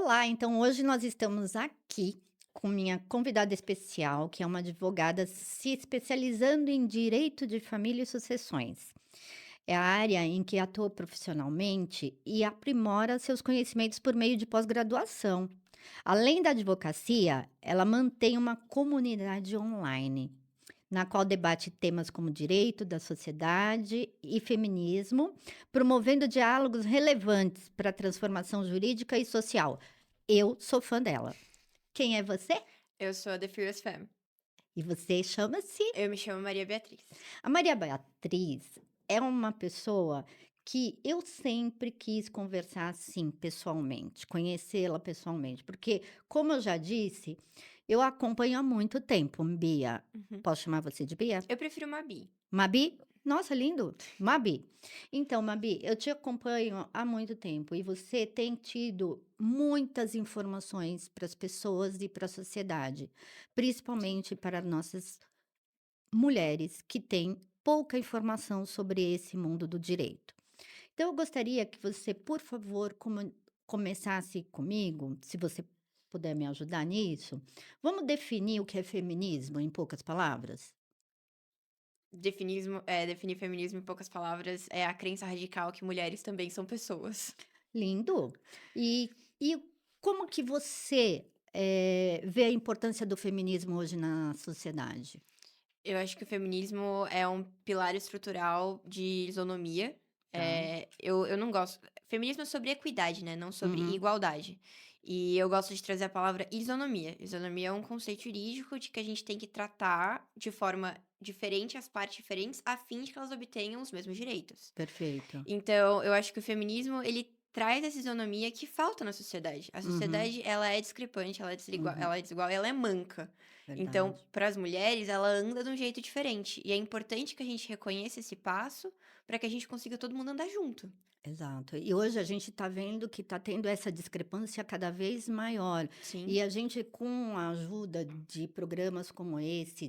Olá, então hoje nós estamos aqui com minha convidada especial, que é uma advogada se especializando em direito de família e sucessões. É a área em que atua profissionalmente e aprimora seus conhecimentos por meio de pós-graduação. Além da advocacia, ela mantém uma comunidade online, na qual debate temas como direito da sociedade e feminismo, promovendo diálogos relevantes para a transformação jurídica e social. Eu sou fã dela. Quem é você? Eu sou a The Furious Femme. E você chama-se? Eu me chamo Maria Beatriz. A Maria Beatriz é uma pessoa que eu sempre quis conversar assim pessoalmente, conhecê-la pessoalmente, porque, como eu já disse, eu a acompanho há muito tempo, Bia. Uhum. Posso chamar você de Bia? Eu prefiro Mabi. Mabi? Nossa, lindo! Mabi. Então, Mabi, eu te acompanho há muito tempo e você tem tido muitas informações para as pessoas e para a sociedade, principalmente para nossas mulheres que têm pouca informação sobre esse mundo do direito. Então, eu gostaria que você, por favor, começasse comigo, se você puder me ajudar nisso. Vamos definir o que é feminismo em poucas palavras? Definir feminismo em poucas palavras é a crença radical que mulheres também são pessoas. Lindo. E como que você vê a importância do feminismo hoje na sociedade? Eu acho que o feminismo é um pilar estrutural de isonomia. Tá. Eu não gosto. Feminismo é sobre equidade, né? Não sobre Uhum, igualdade. E eu gosto de trazer a palavra isonomia. Isonomia é um conceito jurídico de que a gente tem que tratar de forma diferente as partes diferentes, a fim de que elas obtenham os mesmos direitos. perfeito. Então, eu acho que o feminismo, ele traz essa isonomia que falta na sociedade. A Uhum, sociedade, ela é discrepante, uhum, ela é desigual, ela é manca. Então, verdade. para as mulheres, ela anda de um jeito diferente. E é importante que a gente reconheça esse passo para que a gente consiga todo mundo andar junto. Exato. E hoje a gente está vendo que está tendo essa discrepância cada vez maior. Sim, E a gente, com a ajuda de programas como esse,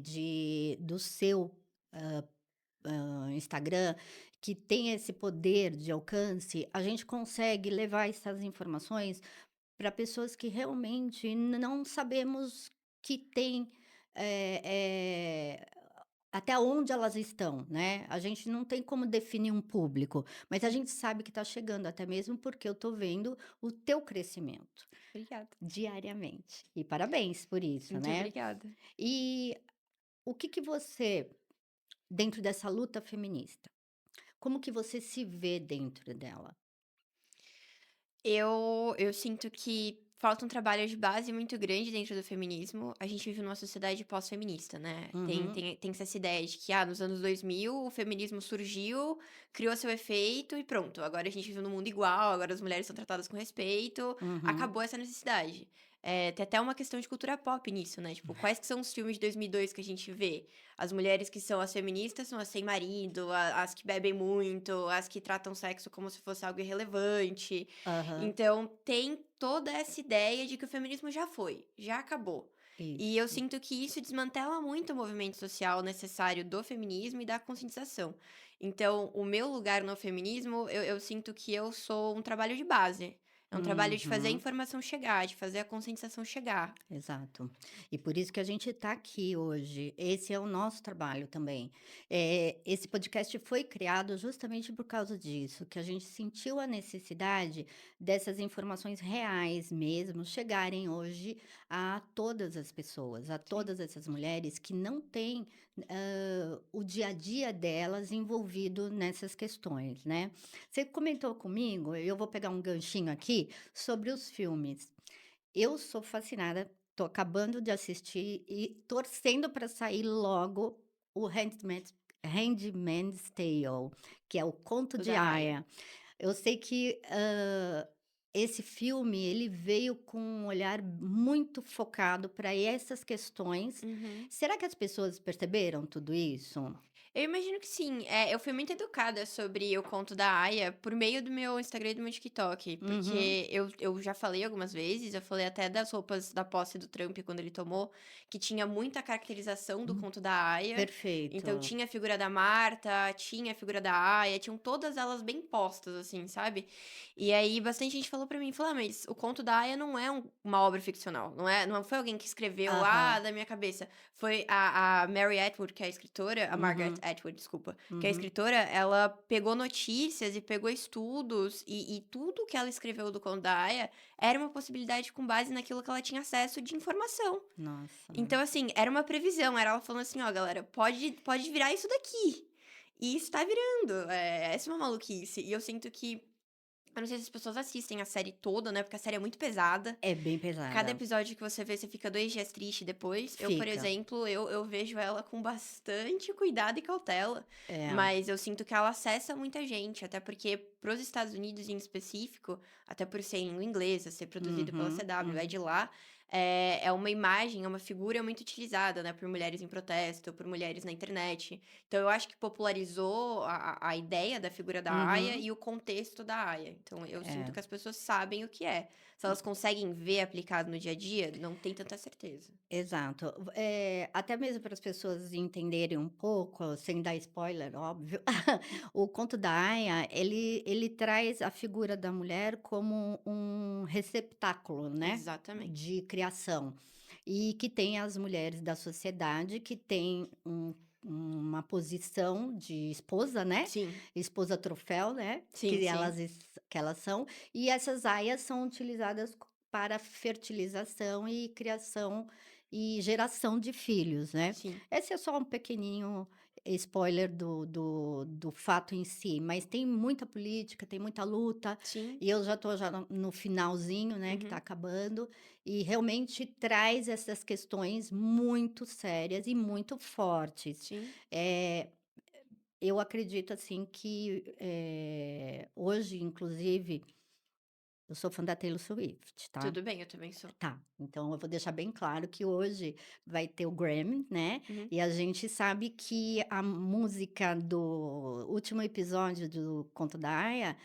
do seu Instagram, que tem esse poder de alcance, a gente consegue levar essas informações para pessoas que realmente não sabemos que tem, eh até onde elas estão, né. A gente não tem como definir um público, mas a sim. gente sabe que está chegando, até mesmo porque eu estou vendo o teu crescimento Obrigada. diariamente. E parabéns por isso, Muito né. obrigada. E o que que você, dentro dessa luta feminista, como que você se vê dentro dela? Eu sinto que falta um trabalho de base muito grande dentro do feminismo. A gente vive numa sociedade pós-feminista, né? Uhum, Tem essa ideia de que, nos anos 2000 o feminismo surgiu, criou seu efeito e pronto. Agora a gente vive num mundo igual, agora as mulheres são tratadas com respeito, uhum. acabou essa necessidade. Tem até uma questão de cultura pop nisso, né? Tipo, quais que são os filmes de 2002 que a gente vê? As mulheres que são as feministas são as sem marido, as que bebem muito, as que tratam sexo como se fosse algo irrelevante. Aham, Então, tem toda essa ideia de que o feminismo já foi, já acabou. E eu isso. sinto que isso desmantela muito o movimento social necessário do feminismo e da conscientização. Então, o meu lugar no feminismo, eu sinto que eu sou um trabalho de base. É um trabalho de fazer a Uhum. informação chegar, de fazer a conscientização chegar. Exato. E por isso que a gente está aqui hoje. Esse é o nosso trabalho também. Esse podcast foi criado justamente por causa disso, que a gente sentiu a necessidade dessas informações reais mesmo chegarem hoje a todas as pessoas, a Sim. todas essas mulheres que não têm o dia a dia delas envolvido nessas questões, né? Você comentou comigo, eu vou pegar um ganchinho aqui sobre os filmes. Eu sou fascinada, tô acabando de assistir e torcendo para sair logo o Handmaid's Tale, que é o Conto O de da Aya. Aia. Eu sei que, esse filme ele veio com um olhar muito focado para essas questões. Uhum. Será que as pessoas perceberam tudo isso? Eu imagino que sim. Eu fui muito educada sobre o conto da Aya por meio do meu Instagram e do meu TikTok, Uhum. porque eu já falei algumas vezes, eu falei até das roupas da posse do Trump quando ele tomou, que tinha muita caracterização do Hum, conto da Aya. Então perfeito. tinha a figura da Marta, tinha a figura da Aya, tinham todas elas bem postas, assim, sabe? E aí bastante gente falou pra mim, falou, mas o conto da Aya não é uma obra ficcional, não foi alguém que escreveu, Aham. da minha cabeça. Foi a Mary Atwood, que é a escritora, a Margaret Uhum, Atwood, desculpa, que é a uhum. escritora, ela pegou notícias e pegou estudos, e tudo que ela escreveu do conto da Aya era uma possibilidade com base naquilo que ela tinha acesso de informação. Nossa. Então, assim, era uma previsão, era ela falando assim, ó, galera, pode virar isso daqui. E isso tá virando, essa é uma maluquice. E eu sinto que, eu não sei se as pessoas assistem a série toda, né, porque a série é muito pesada. É bem Cada pesada. episódio que você vê, você fica 2 dias triste depois. Eu, por Fica. exemplo, eu vejo ela com bastante cuidado e cautela, É. mas eu sinto que ela acessa muita gente, até porque para os Estados Unidos em específico, até por ser em língua inglesa, ser produzido pela Uhum, CW, é uhum. de lá, é uma imagem, é uma figura muito utilizada, né, por mulheres em protesto, por mulheres na internet. Então eu acho que popularizou a ideia da figura da Aya Uhum. e o contexto da Aya. Então eu sinto É. que as pessoas sabem o que é. Se elas conseguem ver aplicado no dia a dia, não tem tanta certeza. Exato. Até mesmo para as pessoas entenderem um pouco, sem dar spoiler, óbvio, o conto da Aia, ele traz a figura da mulher como um receptáculo, né, Exatamente. de criação. E que tem as mulheres da sociedade que têm uma posição de esposa, né, Sim, esposa troféu, né, sim, sim, que elas são, e essas aias são utilizadas para fertilização e criação e geração de filhos, né. sim, Esse é só um pequeninho spoiler do fato em si, mas tem muita política, tem muita luta, sim, e eu já estou já no finalzinho, né, que está uhum, acabando, e realmente traz essas questões muito sérias e muito fortes. sim. Eh, eu acredito, assim, que, hoje, inclusive, eu sou fã da Taylor Swift, tá? Tudo bem, eu também sou. Tá, então eu vou deixar bem claro que hoje vai ter o Grammy, né, Uhum. e a gente sabe que a música do último episódio do Conto da Aia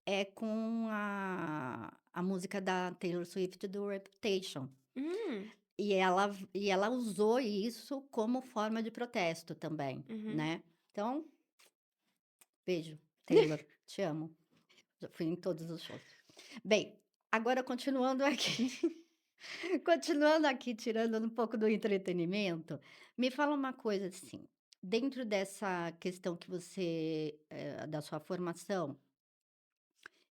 é com a música da Taylor Swift do Reputation. Hum, E ela usou isso como forma de protesto também, uhum. né. Então, beijo, Taylor, te amo. Já fui em todos os shows. Bem, agora continuando aqui. Continuando aqui, tirando um pouco do entretenimento, me fala uma coisa assim, dentro dessa questão que você, da sua formação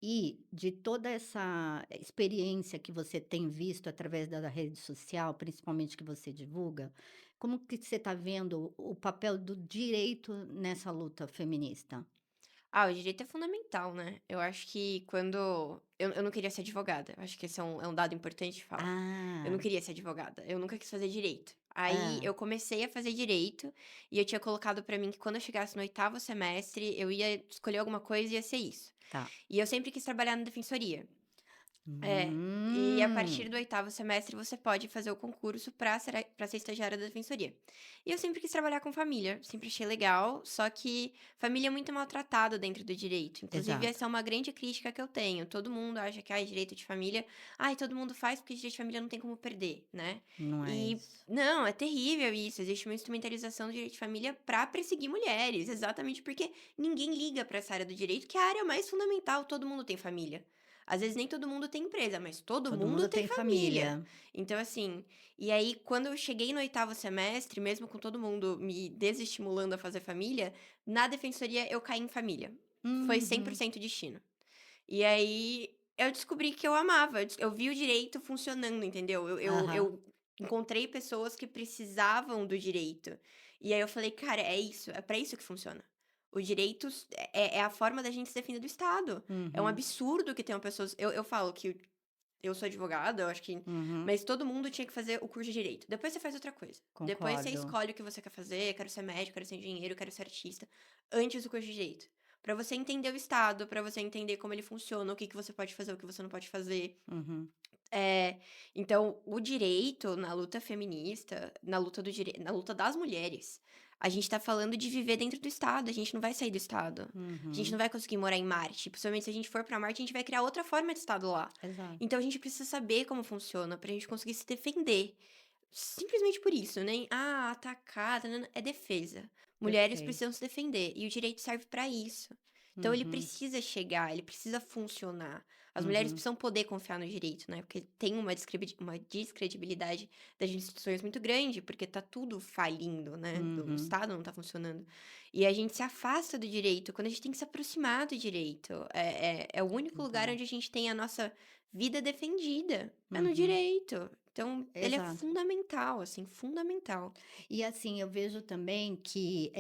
e de toda essa experiência que você tem visto através da rede social, principalmente que você divulga, como que você está vendo o papel do direito nessa luta feminista? O direito é fundamental, né? Eu acho que quando. Eu não queria ser advogada. Eu acho que esse é um dado importante de falar. Eu não Ah, queria ser advogada. Eu nunca quis fazer direito. Aí ah, eu comecei a fazer direito e eu tinha colocado pra mim que quando eu chegasse no oitavo semestre, eu ia escolher alguma coisa e ia ser isso. tá. E eu sempre quis trabalhar na defensoria. É, e a partir Hum, do oitavo semestre você pode fazer o concurso para ser estagiária da defensoria. E eu sempre quis trabalhar com família, sempre achei legal, só que família é muito maltratada dentro do direito. Inclusive, exato. essa é uma grande crítica que eu tenho. Todo mundo acha que, direito de família, todo mundo faz porque direito de família não tem como perder, né? Não é E isso. não, é terrível isso. Existe uma instrumentalização do direito de família para perseguir mulheres, exatamente porque ninguém liga para essa área do direito, que é a área mais fundamental, todo mundo tem família. Às vezes nem todo mundo tem empresa, mas todo Todo mundo mundo tem tem família. família. Então, assim, e aí quando eu cheguei no oitavo semestre, mesmo com todo mundo me desestimulando a fazer família, na defensoria eu caí em família. Foi Uhum. 100% destino. E aí eu descobri que eu amava, eu vi o direito funcionando, entendeu? Aham. Eu encontrei pessoas que precisavam do direito. E aí eu falei, cara, é isso, é pra isso que funciona. O direito é a forma da gente se defender do Estado. É um Uhum. absurdo que tenham pessoas. Eu falo que eu sou advogada, eu acho que. Uhum. Mas todo mundo tinha que fazer o curso de direito. Depois você faz outra coisa. Depois você Concordo. escolhe o que você quer fazer. Quero ser médico, quero ser engenheiro, quero ser artista. Antes do curso de direito. Pra você entender o Estado, pra você entender como ele funciona, o que que você pode fazer, o que você não pode fazer. Uhum. É, então, o direito na luta feminista, na luta das mulheres, A gente tá falando de viver dentro do estado, a gente não vai sair do estado. A gente não Uhum. vai conseguir morar em Marte. Principalmente se a gente for pra Marte, a gente vai criar outra forma de estado lá. Exato. Então a gente precisa saber como funciona pra gente conseguir se defender. Simplesmente por isso, nem atacada, é defesa. Mulheres Perfeito. precisam se defender e o direito serve pra isso. Então ele Uhum. precisa chegar, ele precisa funcionar. As mulheres Uhum. precisam poder confiar no direito, né? Porque tem uma descredibilidade das instituições muito grande, porque tá tudo falindo, né? O Uhum. Estado não tá funcionando. E a gente se afasta do direito quando a gente tem que se aproximar do direito. É o único lugar Exato. onde a gente tem a nossa vida defendida. É no Uhum. direito. Então, ele é Exato. fundamental, assim, fundamental. E assim, eu vejo também que,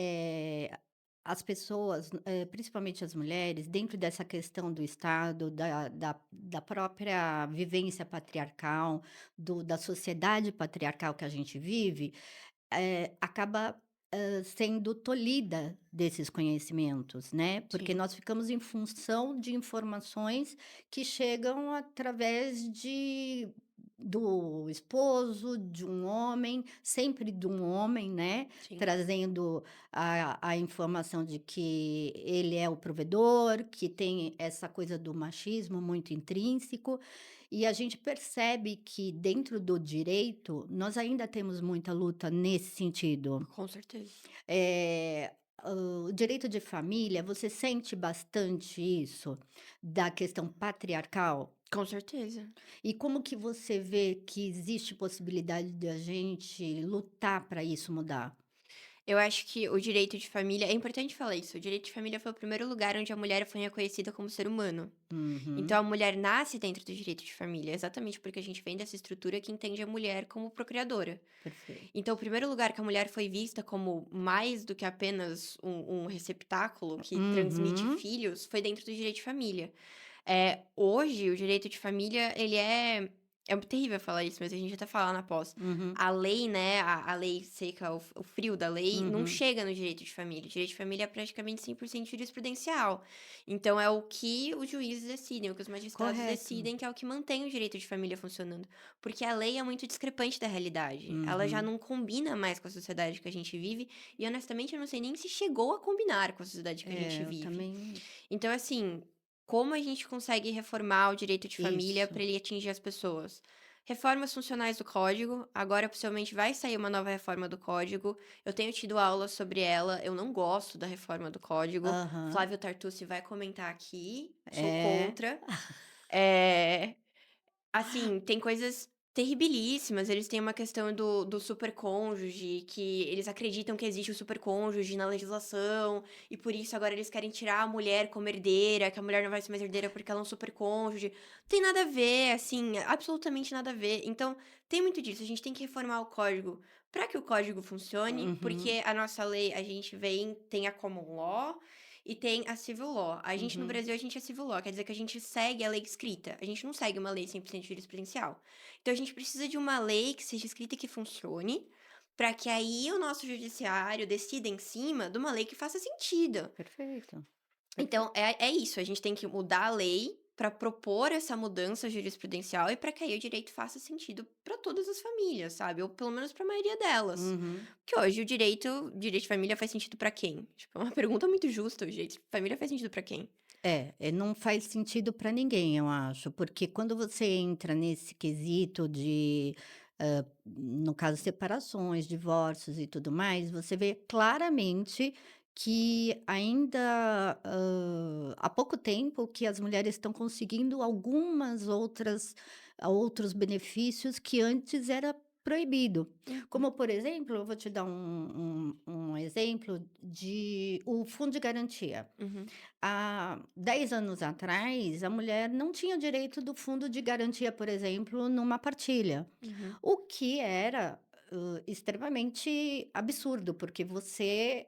as pessoas, principalmente as mulheres, dentro dessa questão do Estado, da própria vivência patriarcal, da sociedade patriarcal que a gente vive, acaba, sendo tolhida desses conhecimentos, né, porque Sim, nós ficamos em função de informações que chegam através do esposo, de um homem, sempre de um homem, né, sim. trazendo a informação de que ele é o provedor, que tem essa coisa do machismo muito intrínseco, e a gente percebe que dentro do direito, nós ainda temos muita luta nesse sentido. Com certeza. Eh, o direito de família, você sente bastante isso, da questão patriarcal? Com certeza. E como que você vê que existe possibilidade de a gente lutar para isso mudar? Eu acho que o direito de família é importante falar isso, o direito de família foi o primeiro lugar onde a mulher foi reconhecida como ser humano. Então Uhum, a mulher nasce dentro do direito de família, exatamente porque a gente vem dessa estrutura que entende a mulher como procriadora. perfeito. Então o primeiro lugar que a mulher foi vista como mais do que apenas um receptáculo que transmite Uhum, filhos, foi dentro do direito de família. Hoje o direito de família, ele é terrível falar isso, mas a gente até fala na pós. uhum, A lei, né, a lei seca, o frio da lei, não uhum. chega no direito de família. O direito de família é praticamente 100% jurisprudencial. Então é o que os juízes decidem, o que os magistrados Correto. decidem, que é o que mantém o direito de família funcionando. Porque a lei é muito discrepante da realidade. Ela já Uhum. não combina mais com a sociedade que a gente vive, e honestamente eu não sei nem se chegou a combinar com a sociedade que a gente É, eu vive. também Então, assim, como a gente consegue reformar o direito de família isso. para ele atingir as pessoas? Reformas funcionais do código. Agora, possivelmente, vai sair uma nova reforma do código. Eu tenho tido aula sobre ela. Eu não gosto da reforma do código. Aham. Flávio Tartucci vai comentar aqui. Sou É. contra. É, Assim, tem coisas terribilíssimas, eles têm uma questão do supercônjuge, que eles acreditam que existe o supercônjuge na legislação, e por isso agora eles querem tirar a mulher como herdeira, que a mulher não vai ser mais herdeira porque ela é um supercônjuge. Não tem nada a ver, assim, absolutamente nada a ver. Então, tem muito disso, a gente tem que reformar o código para que o código funcione, Uhum, porque a nossa lei, a gente tem a common law, e tem a civil law. A gente no uhum. Brasil, a gente é civil law, quer dizer que a gente segue a lei escrita. A gente não segue uma lei 100% jurisprudencial. Então a gente precisa de uma lei que seja escrita e que funcione, para que aí o nosso judiciário decida em cima de uma lei que faça sentido. Perfeito, Então perfeito. é isso, a gente tem que mudar a lei para propor essa mudança jurisprudencial e para que aí o direito faça sentido para todas as famílias, sabe? Ou pelo menos para a maioria delas. Uhum. Porque hoje o direito de família faz sentido para quem? Tipo, é uma pergunta muito justa, o direito de família faz sentido para quem? Não faz sentido para ninguém, eu acho, porque quando você entra nesse quesito de, no caso, separações, divórcios e tudo mais, você vê claramente que ainda, há pouco tempo que as mulheres estão conseguindo outros benefícios que antes era proibido. Uhum, Como, por exemplo, eu vou te dar um exemplo de o fundo de garantia. uhum, Há 10 anos atrás, a mulher não tinha direito do fundo de garantia, por exemplo, numa partilha, uhum. o que era, extremamente absurdo, porque você,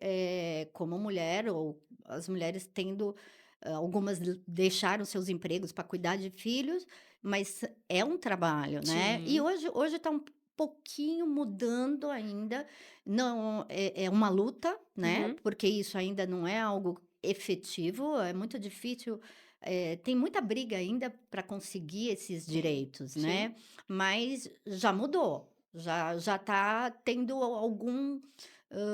como mulher ou as mulheres tendo, algumas deixaram seus empregos para cuidar de filhos, mas é um trabalho, né. E Sim, hoje está um pouquinho mudando ainda, não é uma luta, né, uhum, porque isso ainda não é algo efetivo, é muito difícil, tem muita briga ainda para conseguir esses tem. direitos, Sim, né, mas já mudou, já está tendo algum,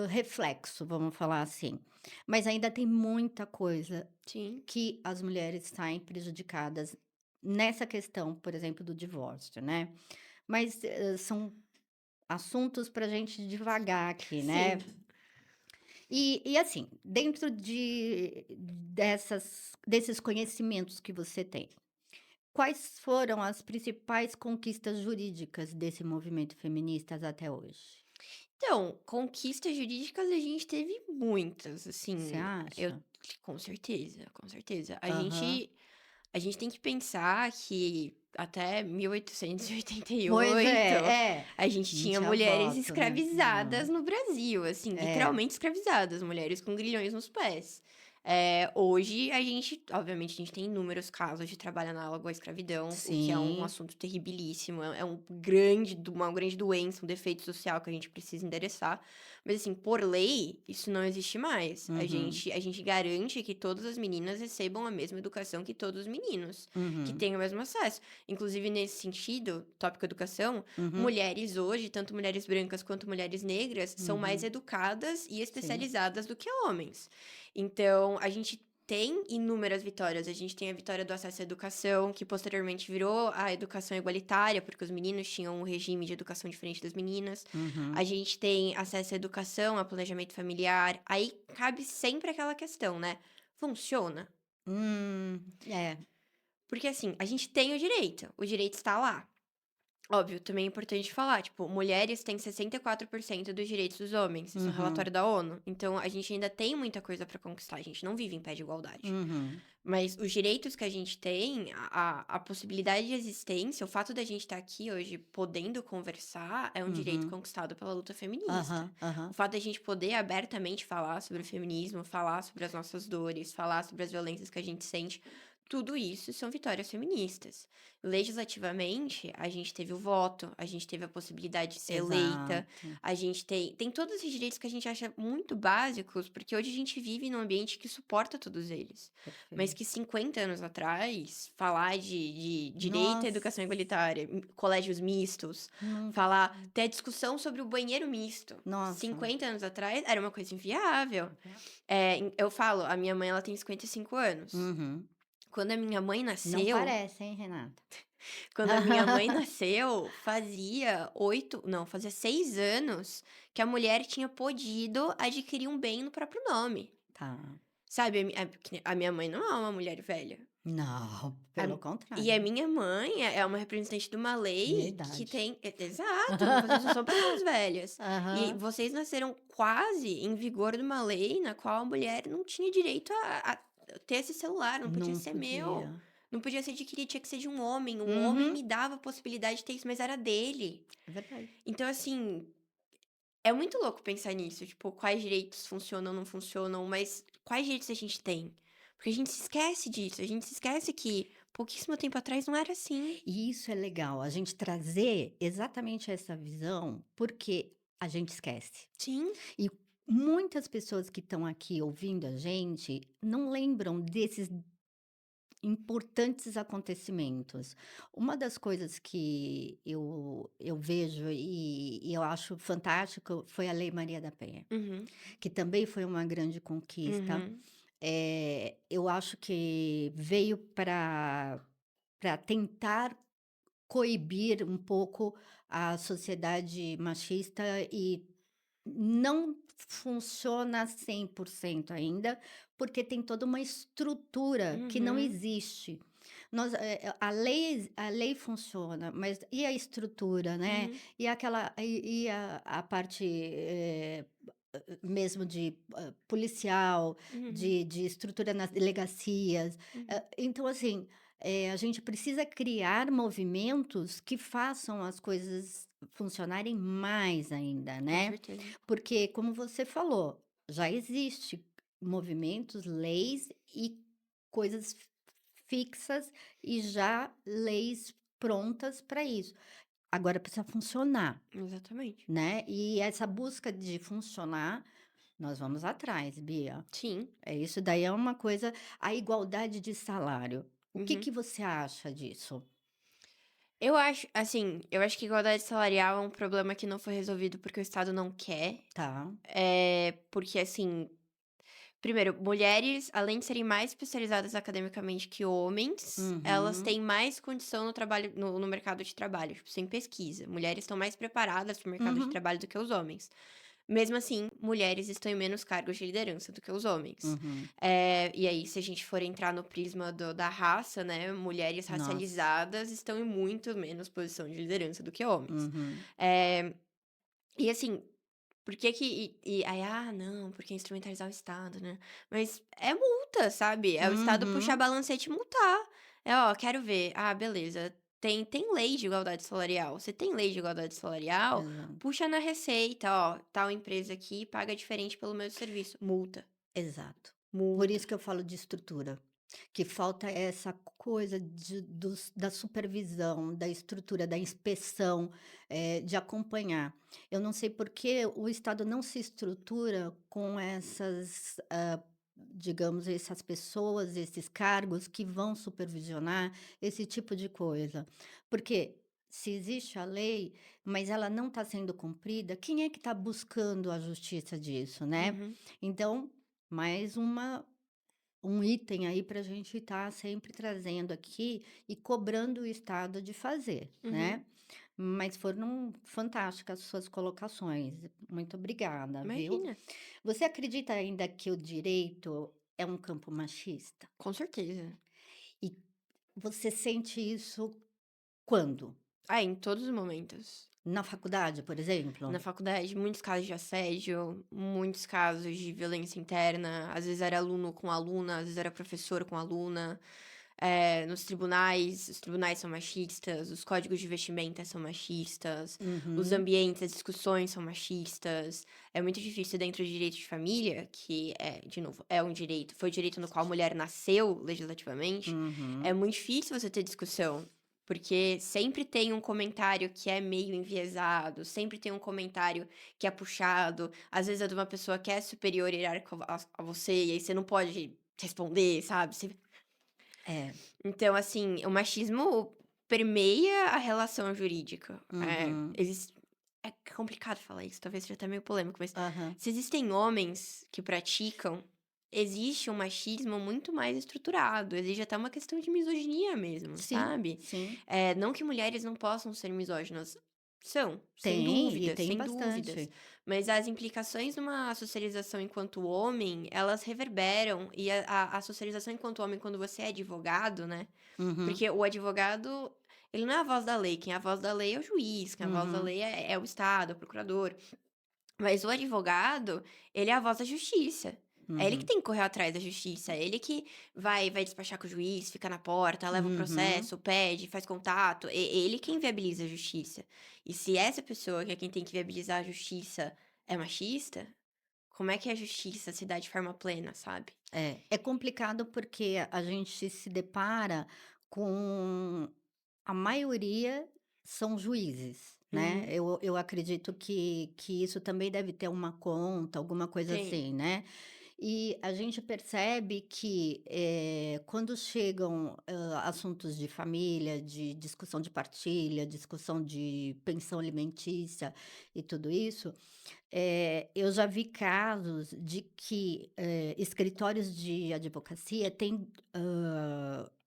reflexo, vamos falar assim. Mas ainda tem muita coisa Sim, que as mulheres saem prejudicadas nessa questão, por exemplo, do divórcio, né. Mas, são assuntos para a gente devagar aqui, né. sim. E assim, dentro desses conhecimentos que você tem, quais foram as principais conquistas jurídicas desse movimento feministas até hoje? Então, conquistas jurídicas a gente teve muitas, Você assim, eu acha? com certeza, com certeza. A Aham. gente a gente tem que pensar que até Pois 1888 é, a gente não tinha tinha mulheres voto, né. escravizadas Não. no Brasil, assim, É, literalmente escravizadas, mulheres com grilhões nos pés. Hoje a gente, obviamente, a gente tem inúmeros casos de trabalho análogo à escravidão, o que é um sim. assunto terribilíssimo, é uma grande doença, um defeito social que a gente precisa endereçar. Mas assim, por lei, isso não existe mais. A Uhum, gente a gente garante que todas as meninas recebam a mesma educação que todos os meninos, que uhum, tenham o mesmo acesso. Inclusive, nesse sentido, tópico educação, uhum, mulheres hoje, tanto mulheres brancas quanto mulheres negras, são mais uhum. educadas e Sim. especializadas do que homens. Então, a gente tem inúmeras vitórias. A gente tem a vitória do acesso à educação, que posteriormente virou a educação igualitária, porque os meninos tinham um regime de educação diferente das meninas. A Uhum. gente tem acesso à educação, a planejamento familiar. Aí cabe sempre aquela questão, né? Funciona? É. Porque assim, a gente tem o direito está lá. Óbvio, também é importante falar, tipo, mulheres têm 64% dos direitos dos homens, isso é um Uhum, relatório da ONU. Então, a gente ainda tem muita coisa pra conquistar, a gente não vive em pé de igualdade. uhum, Mas os direitos que a gente tem, a possibilidade de existência, o fato da gente estar aqui hoje podendo conversar, é um direito uhum. conquistado pela luta feminista. Aham, O aham. fato da gente poder abertamente falar sobre o feminismo, falar sobre as nossas dores, falar sobre as violências que a gente sente, tudo isso são vitórias feministas. Legislativamente, a gente teve o voto, a gente teve a possibilidade de ser eleita, Exato. a gente tem todos esses direitos que a gente acha muito básicos, porque hoje a gente vive num ambiente que suporta todos eles. Mas Perfeito. que 50 anos atrás, falar de direito à educação Nossa, igualitária, colégios mistos, nunca. falar ter a discussão sobre o banheiro misto, Nossa. 50 anos atrás era uma coisa inviável. Eu falo, a minha mãe ela tem 55 anos. Uhum. Quando a minha mãe Não nasceu, parece, hein, Renata? quando a minha mãe nasceu, fazia 6 anos que a mulher tinha podido adquirir um bem no próprio nome. Tá. Sabe, porque a minha mãe não é uma mulher velha. Não, A pelo e a contrário, minha mãe é uma representante de uma minha lei que idade. tem exato, vocês não são pessoas velhas. E Aham. vocês nasceram quase em vigor de uma lei na qual a mulher não tinha direito a ter esse celular, não podia Não ser meu, podia. não podia ser adquirido, tinha que ser de um homem. Um homem Uhum. me dava a possibilidade de ter isso, mas era dele. É verdade. Então, assim, é muito louco pensar nisso, tipo, quais direitos funcionam ou não funcionam, mas quais direitos a gente tem? Porque a gente se esquece disso, a gente se esquece que pouquíssimo tempo atrás não era assim. E isso é legal, a gente trazer exatamente essa visão, porque a gente esquece. Sim, E muitas pessoas que estão aqui ouvindo a gente não lembram desses importantes acontecimentos. Uma das coisas que eu vejo e eu acho fantástico foi a Lei Maria da Penha, uhum, que também foi uma grande conquista. uhum, Eu acho que veio para tentar coibir um pouco a sociedade machista e não funciona 100% ainda, porque tem toda uma estrutura que não uhum, existe. A lei funciona, mas e a estrutura, né? uhum, E aquela a parte, mesmo de, policial, uhum, de estrutura nas delegacias. uhum, Então assim, a gente precisa criar movimentos que façam as coisas funcionarem mais ainda, com né. certeza. Porque, como você falou, já existe movimentos, leis e coisas fixas e já leis prontas para isso. Agora precisa funcionar, Exatamente. né. E essa busca de funcionar, nós vamos atrás, Bia. Sim, Isso daí é uma coisa. A igualdade de salário, o que uhum. que você acha disso? Eu acho que igualdade salarial é um problema que não foi resolvido porque o Estado não quer. Tá. Porque assim, primeiro, mulheres, além de serem mais especializadas academicamente que homens, elas Uhum. têm mais condição no trabalho no mercado de trabalho, tipo, sem pesquisa. Mulheres estão mais preparadas para o mercado de Uhum. trabalho do que os homens. Mesmo assim, mulheres estão em menos cargos de liderança do que os homens. Uhum. E aí, se a gente for entrar no prisma da raça, né, mulheres Nossa. racializadas estão em muito menos posição de liderança do que homens. Uhum. Eh, e assim, por que que aí, não, porque instrumentalizar o Estado, né. Mas é multa, sabe, é o Estado puxar Uhum. balancete e multar. "Ó, quero ver. Ah, beleza, tem lei de igualdade salarial. Você tem lei de igualdade salarial, Exato. puxa na receita, ó, tal empresa aqui paga diferente pelo mesmo serviço. Multa, Exato. Por multa." isso que eu falo de estrutura, que falta essa coisa da supervisão, da estrutura, da inspeção, de acompanhar. Eu não sei por que o Estado não se estrutura com essas, digamos, essas pessoas, esses cargos que vão supervisionar esse tipo de coisa. Porque se existe a lei, mas ela não está sendo cumprida, quem é que está buscando a justiça disso, né? Uhum, Então, mais um item aí para a gente estar sempre trazendo aqui e cobrando o Estado de fazer, uhum. né. Mas foram fantásticas as suas colocações. Muito obrigada, viu. Imagina, Você acredita ainda que o direito é um campo machista? com certeza. E você sente isso quando? Em todos os momentos. Na faculdade, por exemplo? Na faculdade, muitos casos de assédio, muitos casos de violência interna, às vezes era aluno com aluna, às vezes era professor com aluna. Nos tribunais, os tribunais são machistas, os códigos de vestimenta são machistas, os Uhum, ambientes, as discussões são machistas. É muito difícil dentro do direito de família, que é, de novo, é um direito, foi o direito no qual a mulher nasceu legislativamente, é uhum, muito difícil você ter discussão. Porque sempre tem um comentário que é meio enviesado, sempre tem um comentário que é puxado, às vezes é de uma pessoa que é superior hierárquico a você, e aí você não pode responder, sabe? é, Então, assim, o machismo permeia a relação jurídica. uhum, É complicado falar isso, talvez seja até meio polêmico, mas aham. se existem homens que praticam, existe um machismo muito mais estruturado, existe até uma questão de misoginia mesmo, Sim, sabe? sim. Não que mulheres não possam ser misóginas, são, Tem, e tem sem dúvidas, bastante. mas as implicações de uma socialização enquanto homem, elas reverberam, e a socialização enquanto homem, quando você é advogado, né? Uhum, Porque o advogado, ele não é a voz da lei, quem é a voz da lei é o juiz, quem é a voz da uhum, lei é o Estado, é o procurador. Mas o advogado, ele é a voz da justiça. É ele que uhum, tem que correr atrás da justiça, é ele que vai despachar com o juiz, fica na porta, leva o uhum. processo, pede, faz contato, ele quem viabiliza a justiça. E se essa pessoa, que é quem tem que viabilizar a justiça, é machista, como é que a justiça se dá de forma plena, sabe? É complicado porque a gente se depara com a maioria são juízes, né. Uhum. Eu acredito que isso também deve ter uma conta, alguma coisa Tem. assim, né. E a gente percebe que, quando chegam, assuntos de família, de discussão de partilha, discussão de pensão alimentícia e tudo isso, eu já vi casos de que, escritórios de advocacia têm,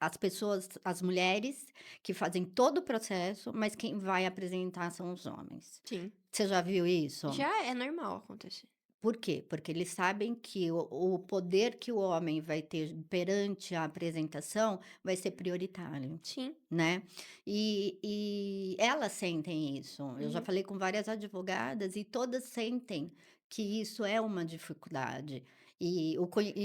as pessoas as mulheres que fazem todo o processo, mas quem vai apresentar são os homens. Sim. Você já viu isso? Já é normal acontecer. Por quê? Porque eles sabem que o poder que o homem vai ter perante a apresentação vai ser prioritário, Sim. né. E elas sentem isso. Eu já Uhum. falei com várias advogadas e todas sentem que isso é uma dificuldade. E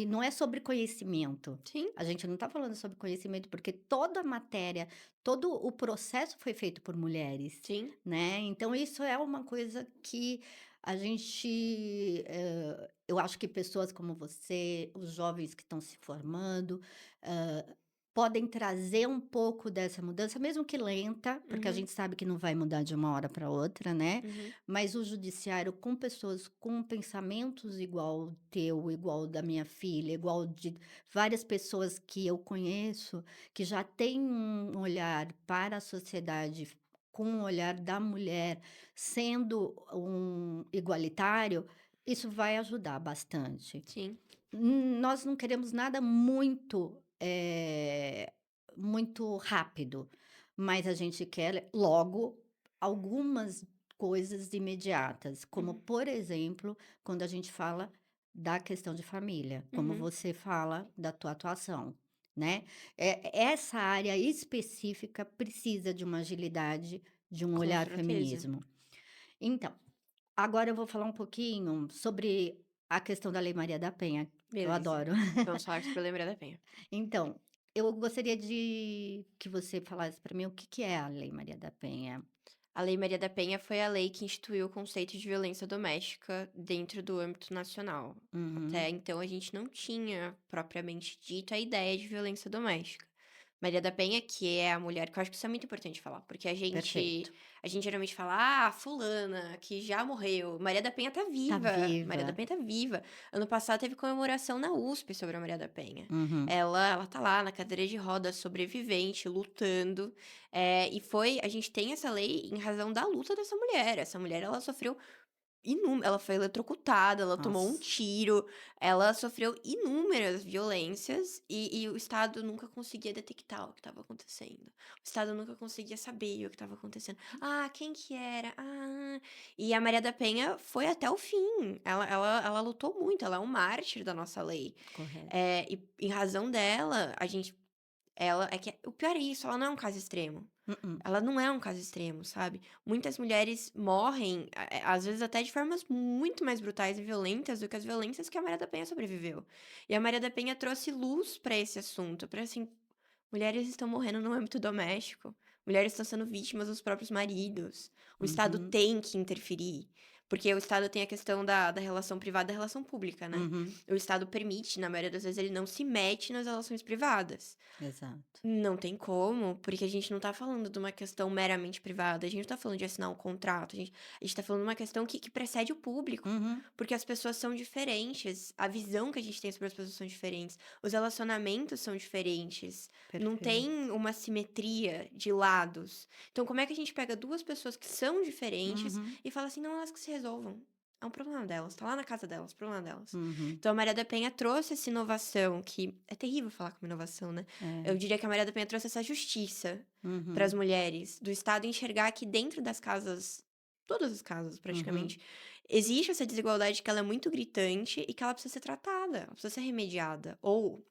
não é sobre conhecimento. Sim, A gente não está falando sobre conhecimento, porque toda a matéria, todo o processo foi feito por mulheres, sim. né. Então isso é uma coisa que a gente, eu acho que pessoas como você, os jovens que estão se formando, podem trazer um pouco dessa mudança, mesmo que lenta, porque a Uhum, gente sabe que não vai mudar de uma hora para outra, né, uhum, mas o judiciário com pessoas com pensamentos igual o teu, igual o da minha filha, igual de várias pessoas que eu conheço, que já têm um olhar para a sociedade com o olhar da mulher sendo um igualitário, isso vai ajudar bastante. sim. Nós não queremos nada muito, muito rápido, mas a gente quer logo algumas coisas imediatas, como, Uhum, por exemplo, quando a gente fala da questão de família, como uhum, você fala da tua atuação, né. Essa área específica precisa de uma agilidade, de um com olhar certeza. feminismo. Então, agora eu vou falar um pouquinho sobre a questão da Lei Maria da Penha, que eu Beleza. adoro. Vamos falar sobre Lembrar da Penha. Então, eu gostaria de que você falasse para mim o que que é a Lei Maria da Penha. A Lei Maria da Penha foi a lei que instituiu o conceito de violência doméstica dentro do âmbito nacional. Até Uhum, então, a gente não tinha, propriamente dito, a ideia de violência doméstica. Maria da Penha, que é a mulher, que eu acho que isso é muito importante falar, porque perfeito. a gente geralmente fala, ah, fulana, que já morreu. Maria da Penha tá Tá viva. Maria da viva. Penha tá viva. Ano passado teve comemoração na USP sobre a Maria da Penha. Uhum, Ela tá lá na cadeira de rodas, sobrevivente, lutando. E foi, a gente tem essa lei em razão da luta dessa mulher. Essa mulher, ela sofreu ela foi eletrocutada, ela tomou um nossa. tiro, ela sofreu inúmeras violências e o Estado nunca conseguia detectar o que estava acontecendo. O Estado nunca conseguia saber o que estava acontecendo. Ah, quem que era? Ah, e a Maria da Penha foi até o fim. Ela lutou muito, ela é um mártir da nossa lei. Correto. E em razão dela, a gente ela é que o pior é isso, ela não é um caso extremo. Mm-mm. Ela não é um caso extremo, sabe. Muitas mulheres morrem, às vezes até de formas muito mais brutais e violentas do que as violências que a Maria da Penha sobreviveu. E a Maria da Penha trouxe luz pra esse assunto, pra assim, mulheres estão morrendo no âmbito doméstico, mulheres estão sendo vítimas dos próprios maridos, o Estado Uhum, tem que interferir, porque o Estado tem a questão da relação privada e da relação pública, né. uhum, O Estado permite, na maioria das vezes ele não se mete nas relações privadas. exato. Não tem como, porque a gente não tá falando de uma questão meramente privada, a gente não tá falando de assinar um contrato, a gente tá falando de uma questão que precede o público, Uhum, porque as pessoas são diferentes, a visão que a gente tem sobre as pessoas são diferentes, os relacionamentos são diferentes, não perfeito. tem uma simetria de lados. Então como é que a gente pega 2 pessoas que são diferentes Uhum, e fala assim: "Não, elas que se resolvam, é um problema delas, tá lá na casa delas, problema delas". uhum, Então a Maria da Penha trouxe essa inovação que é terrível falar como inovação, né, eu é. diria que a Maria da Penha trouxe essa justiça para as Uhum, mulheres, do Estado enxergar que dentro das casas, todas as casas uhum, praticamente, existe essa desigualdade que ela é muito gritante e que ela precisa ser tratada, ela precisa ser remediada. Ou,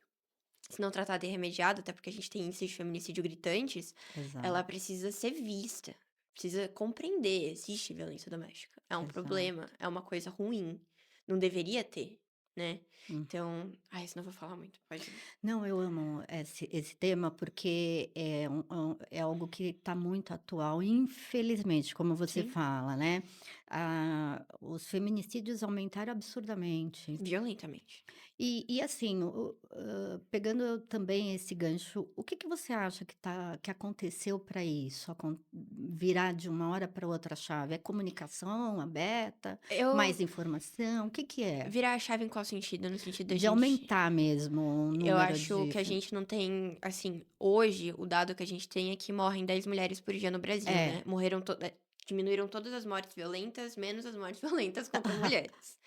se não tratada e remediada, até porque a gente tem índices de feminicídio gritantes, ela exato, precisa ser vista, precisa compreender, existe violência doméstica, é um problema, exato. é uma coisa ruim, não deveria ter, né. Hum. Então, ai, senão eu vou falar muito, pode. Não, eu amo esse tema, porque é algo que está muito atual, infelizmente, como você Sim, fala, né. Os feminicídios aumentaram absurdamente. violentamente. E assim, pegando também esse gancho, o que que você acha que aconteceu para isso virar de uma hora para outra a chave? É comunicação aberta, Eu mais informação, o que que é? Virar a chave em qual sentido? No sentido da De gente aumentar mesmo o eu número acho de que a gente não tem assim, hoje o dado que a gente tem é que morrem 10 mulheres por dia no Brasil, né. é. Diminuíram todas as mortes violentas, menos as mortes violentas contra mulheres.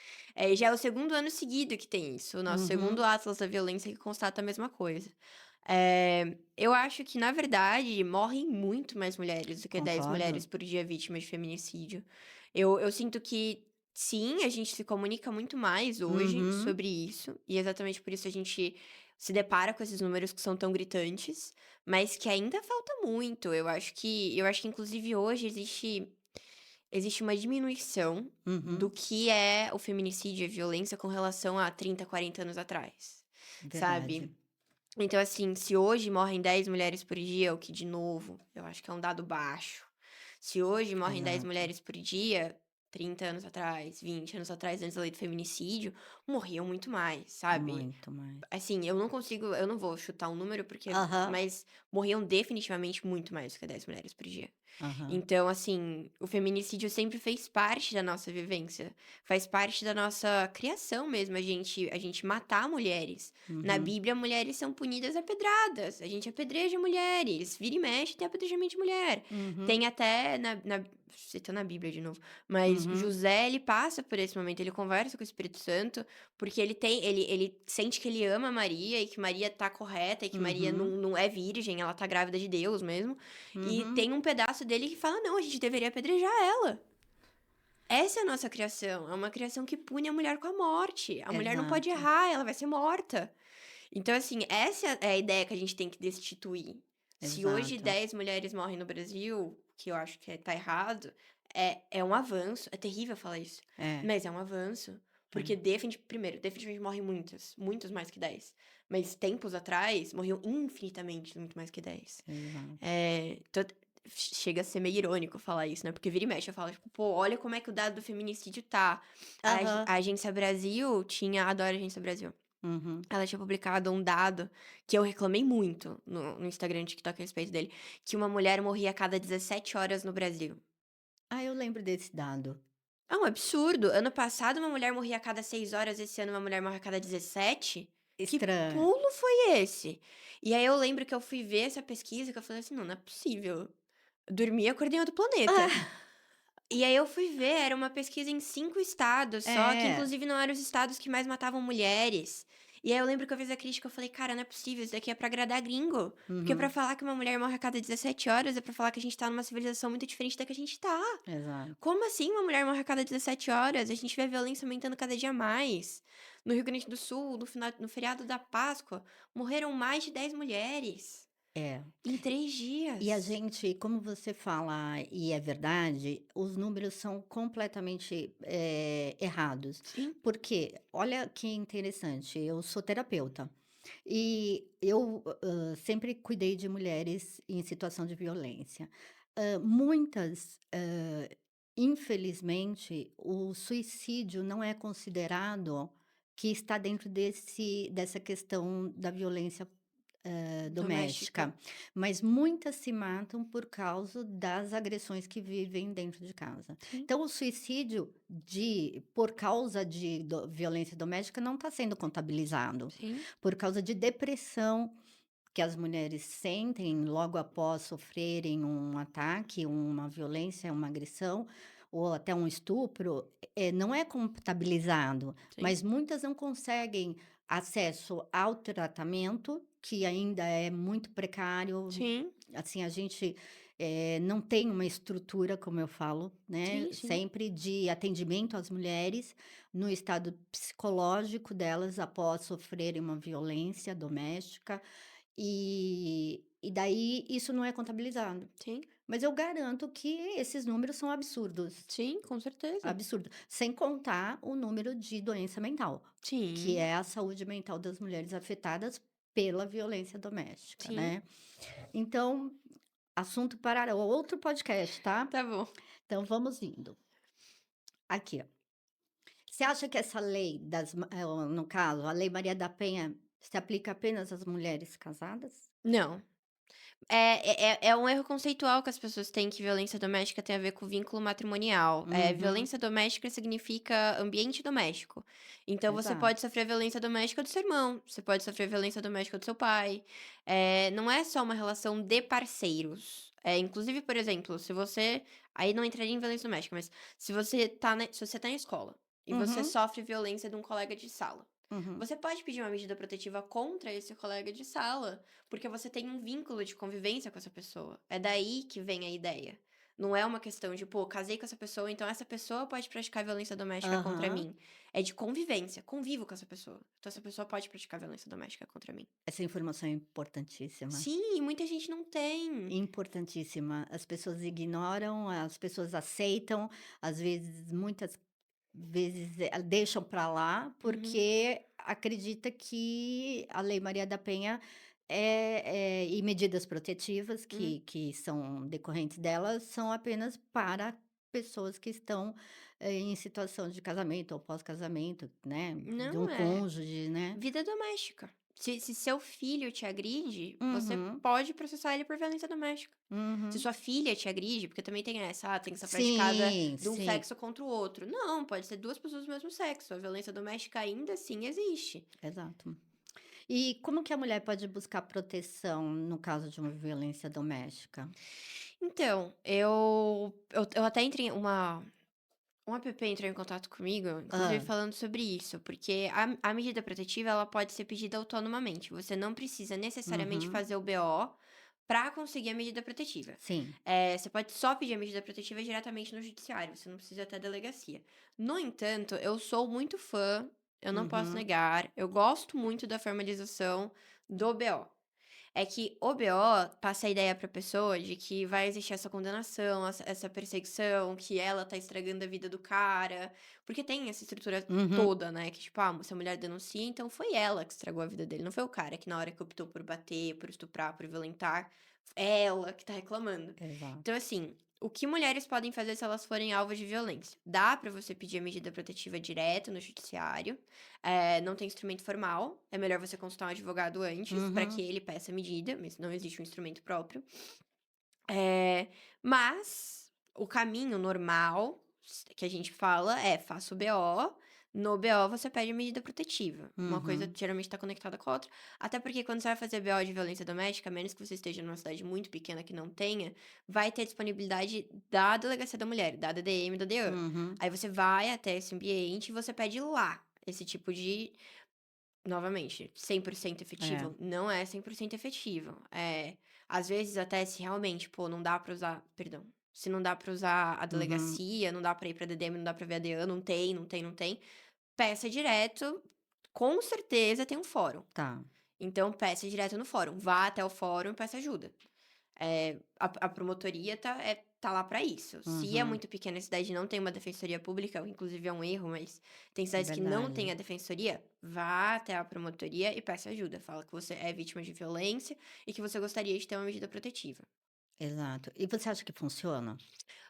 Já é o segundo ano seguido que tem isso, o nosso segundo Uhum, atlas da violência que constata a mesma coisa. Eu acho que na verdade morrem muito mais mulheres do que 10 mulheres concordo. por dia vítimas de feminicídio. Eu sinto que sim, a gente se comunica muito mais hoje Uhum, sobre isso, e exatamente por isso a gente se depara com esses números que são tão gritantes, mas que ainda falta muito. Eu acho que inclusive hoje existe uma diminuição do uhum, que é o feminicídio e a violência com relação a 30, 40 anos atrás, verdade. sabe. Então, assim, se hoje morrem 10 mulheres por dia, o que de novo, eu acho que é um dado baixo. Se hoje morrem 10 Exato. mulheres por dia, 30 anos atrás, 20 anos atrás, antes da lei do feminicídio, morriam muito mais, sabe? Muito mais. Assim, eu não vou chutar um número porque Aham, mas morriam definitivamente muito mais do que 10 mulheres por dia. aham. Então, assim, o feminicídio sempre fez parte da nossa vivência, faz parte da nossa criação mesmo, a gente matar mulheres. Na Uhum, Bíblia, mulheres são punidas a pedradas, a gente apedreja mulheres, vira e mexe tem apedrejamento de mulher. uhum, Tem até citando a Bíblia de novo, mas uhum, José, ele passa por esse momento, ele conversa com o Espírito Santo, porque ele sente que ele ama Maria e que Maria tá correta e que Maria uhum, não é virgem, ela tá grávida de Deus mesmo. E uhum. tem um pedaço dele que fala: não, a gente deveria apedrejar ela. Essa é a nossa criação. É uma criação que pune a mulher com a morte. A mulher não pode Exato, errar, ela vai ser morta. Então, assim, essa é a ideia que a gente tem que destituir. Se hoje exato. 10 mulheres morrem no Brasil, que eu acho que tá errado, é um avanço. É terrível falar isso, É, mas é um avanço. Porque, é, primeiro, definitivamente morrem muitas, muitas mais que 10. Mas tempos atrás, morriam infinitamente muito mais que 10. exato. Chega a ser meio irônico falar isso, né? Porque vira e mexe, eu falo, tipo, pô, olha como é que o dado do feminicídio tá. Aham, A Agência Brasil tinha, adoro a Agência Brasil. uhum. Ela tinha publicado um dado que eu reclamei muito no Instagram e TikTok a respeito dele, que uma mulher morria a cada 17 horas no Brasil. Ah, eu lembro desse dado. É um absurdo. Ano passado uma mulher morria a cada 6 horas, esse ano uma mulher morre a cada 17. Que Estranho. pulo foi esse? E aí eu lembro que eu fui ver essa pesquisa que eu falei assim, não, não é possível. Eu dormi e acordei em outro planeta. E aí eu fui ver, era uma pesquisa em 5 estados só, que É. inclusive não eram os estados que mais matavam mulheres. E aí eu lembro que eu fiz a crítica, eu falei: "Cara, não é possível, isso daqui é pra agradar gringo". Porque pra Uhum, falar que uma mulher morre a cada 17 horas, é pra falar que a gente tá numa civilização muito diferente da que a gente tá. exato. Como assim uma mulher morre a cada 17 horas? A gente vê a violência aumentando cada dia mais. No Rio Grande do Sul, no feriado da Páscoa, morreram mais de 10 mulheres, É. em 3 E a dias. gente, como você fala e é verdade, os números são completamente, errados. Sim, Porque, olha que interessante, eu sou terapeuta e eu, sempre cuidei de mulheres em situação de violência. Muitas, infelizmente, o suicídio não é considerado que está dentro dessa questão da violência doméstica. doméstica, mas muitas se matam por causa das agressões que vivem dentro de casa. Sim, Então, o suicídio por causa de violência doméstica não está sendo contabilizado, sim, por causa de depressão que as mulheres sentem logo após sofrerem um ataque, uma violência, uma agressão ou até um estupro, não é contabilizado, sim. mas muitas não conseguem acesso ao tratamento, que ainda é muito precário. Sim, Assim, a gente, não tem uma estrutura, como eu falo, né, sim, sim. sempre de atendimento às mulheres no estado psicológico delas após sofrerem uma violência doméstica. E daí isso não é contabilizado. Sim, Mas eu garanto que esses números são absurdos, sim, com certeza. absurdo. Sem contar o número de doença mental, que Sim, é a saúde mental das mulheres afetadas pela violência doméstica, sim, né. Então, assunto para outro podcast, tá. tá bom. Então vamos indo. Aqui, ó. Você acha que essa lei no caso, a Lei Maria da Penha, se aplica apenas às mulheres casadas? Não, é um erro conceitual que as pessoas têm que violência doméstica tem a ver com vínculo matrimonial. Uhum, Violência doméstica significa ambiente doméstico. Então você pode exato. sofrer violência doméstica do seu irmão, você pode sofrer violência doméstica do seu pai. Não é só uma relação de parceiros. Inclusive, por exemplo, se você aí não entraria em violência doméstica, mas se você tá em escola e você Uhum, sofre violência de um colega de sala, uhum. você pode pedir uma medida protetiva contra esse colega de sala, porque você tem um vínculo de convivência com essa pessoa. É daí que vem a ideia. Não é uma questão de, pô, casei com essa pessoa, então essa pessoa pode praticar violência doméstica contra Aham. mim. É de convivência, convivo com essa pessoa. Então essa pessoa pode praticar violência doméstica contra mim. Essa informação é importantíssima. Sim, e muita gente não tem. Importantíssima. As pessoas ignoram, as pessoas aceitam, às vezes, muitas vezes, deixam para lá, Uhum, porque acredita que a Lei Maria da Penha e medidas protetivas uhum, que são decorrentes dela são apenas para pessoas que estão, em situação de casamento ou pós-casamento, né, de um Não é. cônjuge, né. Vida doméstica. Se seu filho te agride, você Uhum, pode processar ele por violência doméstica. Se uhum. sua filha te agride, porque também tem essa, tem que ser praticada Sim, de um sim, sexo contra o outro. Não, pode ser duas pessoas do mesmo sexo. A violência doméstica ainda assim existe. exato. E como que a mulher pode buscar proteção no caso de uma violência doméstica? Então, eu até entrei um app entrou em contato comigo, inclusive Hã. falando sobre isso, porque a medida protetiva ela pode ser pedida autonomamente. Você não precisa necessariamente Uhum. fazer o BO para conseguir a medida protetiva. Sim. Você pode só pedir a medida protetiva diretamente no judiciário, você não precisa ir até a delegacia. No entanto, eu sou muito fã, eu não posso Uhum. negar, eu gosto muito da formalização do BO. É que o BO passa a ideia pra pessoa de que vai existir essa condenação, essa perseguição, que ela tá estragando a vida do cara, porque tem essa estrutura Uhum. toda, né, que tipo, se a mulher denuncia, então foi ela que estragou a vida dele, não foi o cara que na hora que optou por bater, por estuprar, por violentar, é ela que tá reclamando. Exato. Então assim, o que mulheres podem fazer se elas forem alvos de violência? Dá pra você pedir a medida protetiva direto no judiciário, não tem instrumento formal, é melhor você consultar um advogado antes, para que Uhum. ele peça a medida, mas não existe um instrumento próprio. Mas o caminho normal que a gente fala é: faça o BO, no BO você pede a medida protetiva. Uma coisa Uhum. geralmente está conectada com a outra, até porque quando você vai fazer BO de violência doméstica, a menos que você esteja numa cidade muito pequena que não tenha, vai ter disponibilidade da Delegacia da Mulher, da DDM e da DEAN. Uhum. Aí você vai até esse ambiente e você pede lá esse tipo de. Novamente, 100% É. efetivo? Não é 100% efetivo. Às vezes até se realmente, pô, não dá pra usar perdão, se não dá pra usar a Uhum. delegacia, não dá pra ir pra DDM, não dá pra ver a DEAN, não tem, peça direto, com certeza tem um fórum. Tá. Então peça direto no fórum, vá até o fórum e peça ajuda. A promotoria tá lá para isso. Se é Uhum. muito pequena a cidade e não tem uma defensoria pública, o inclusive é um erro, mas tem É cidades que não têm verdade. a defensoria, vá até a promotoria e peça ajuda. Fala que você é vítima de violência e que você gostaria de ter uma medida protetiva. Exato. E você acha que funciona?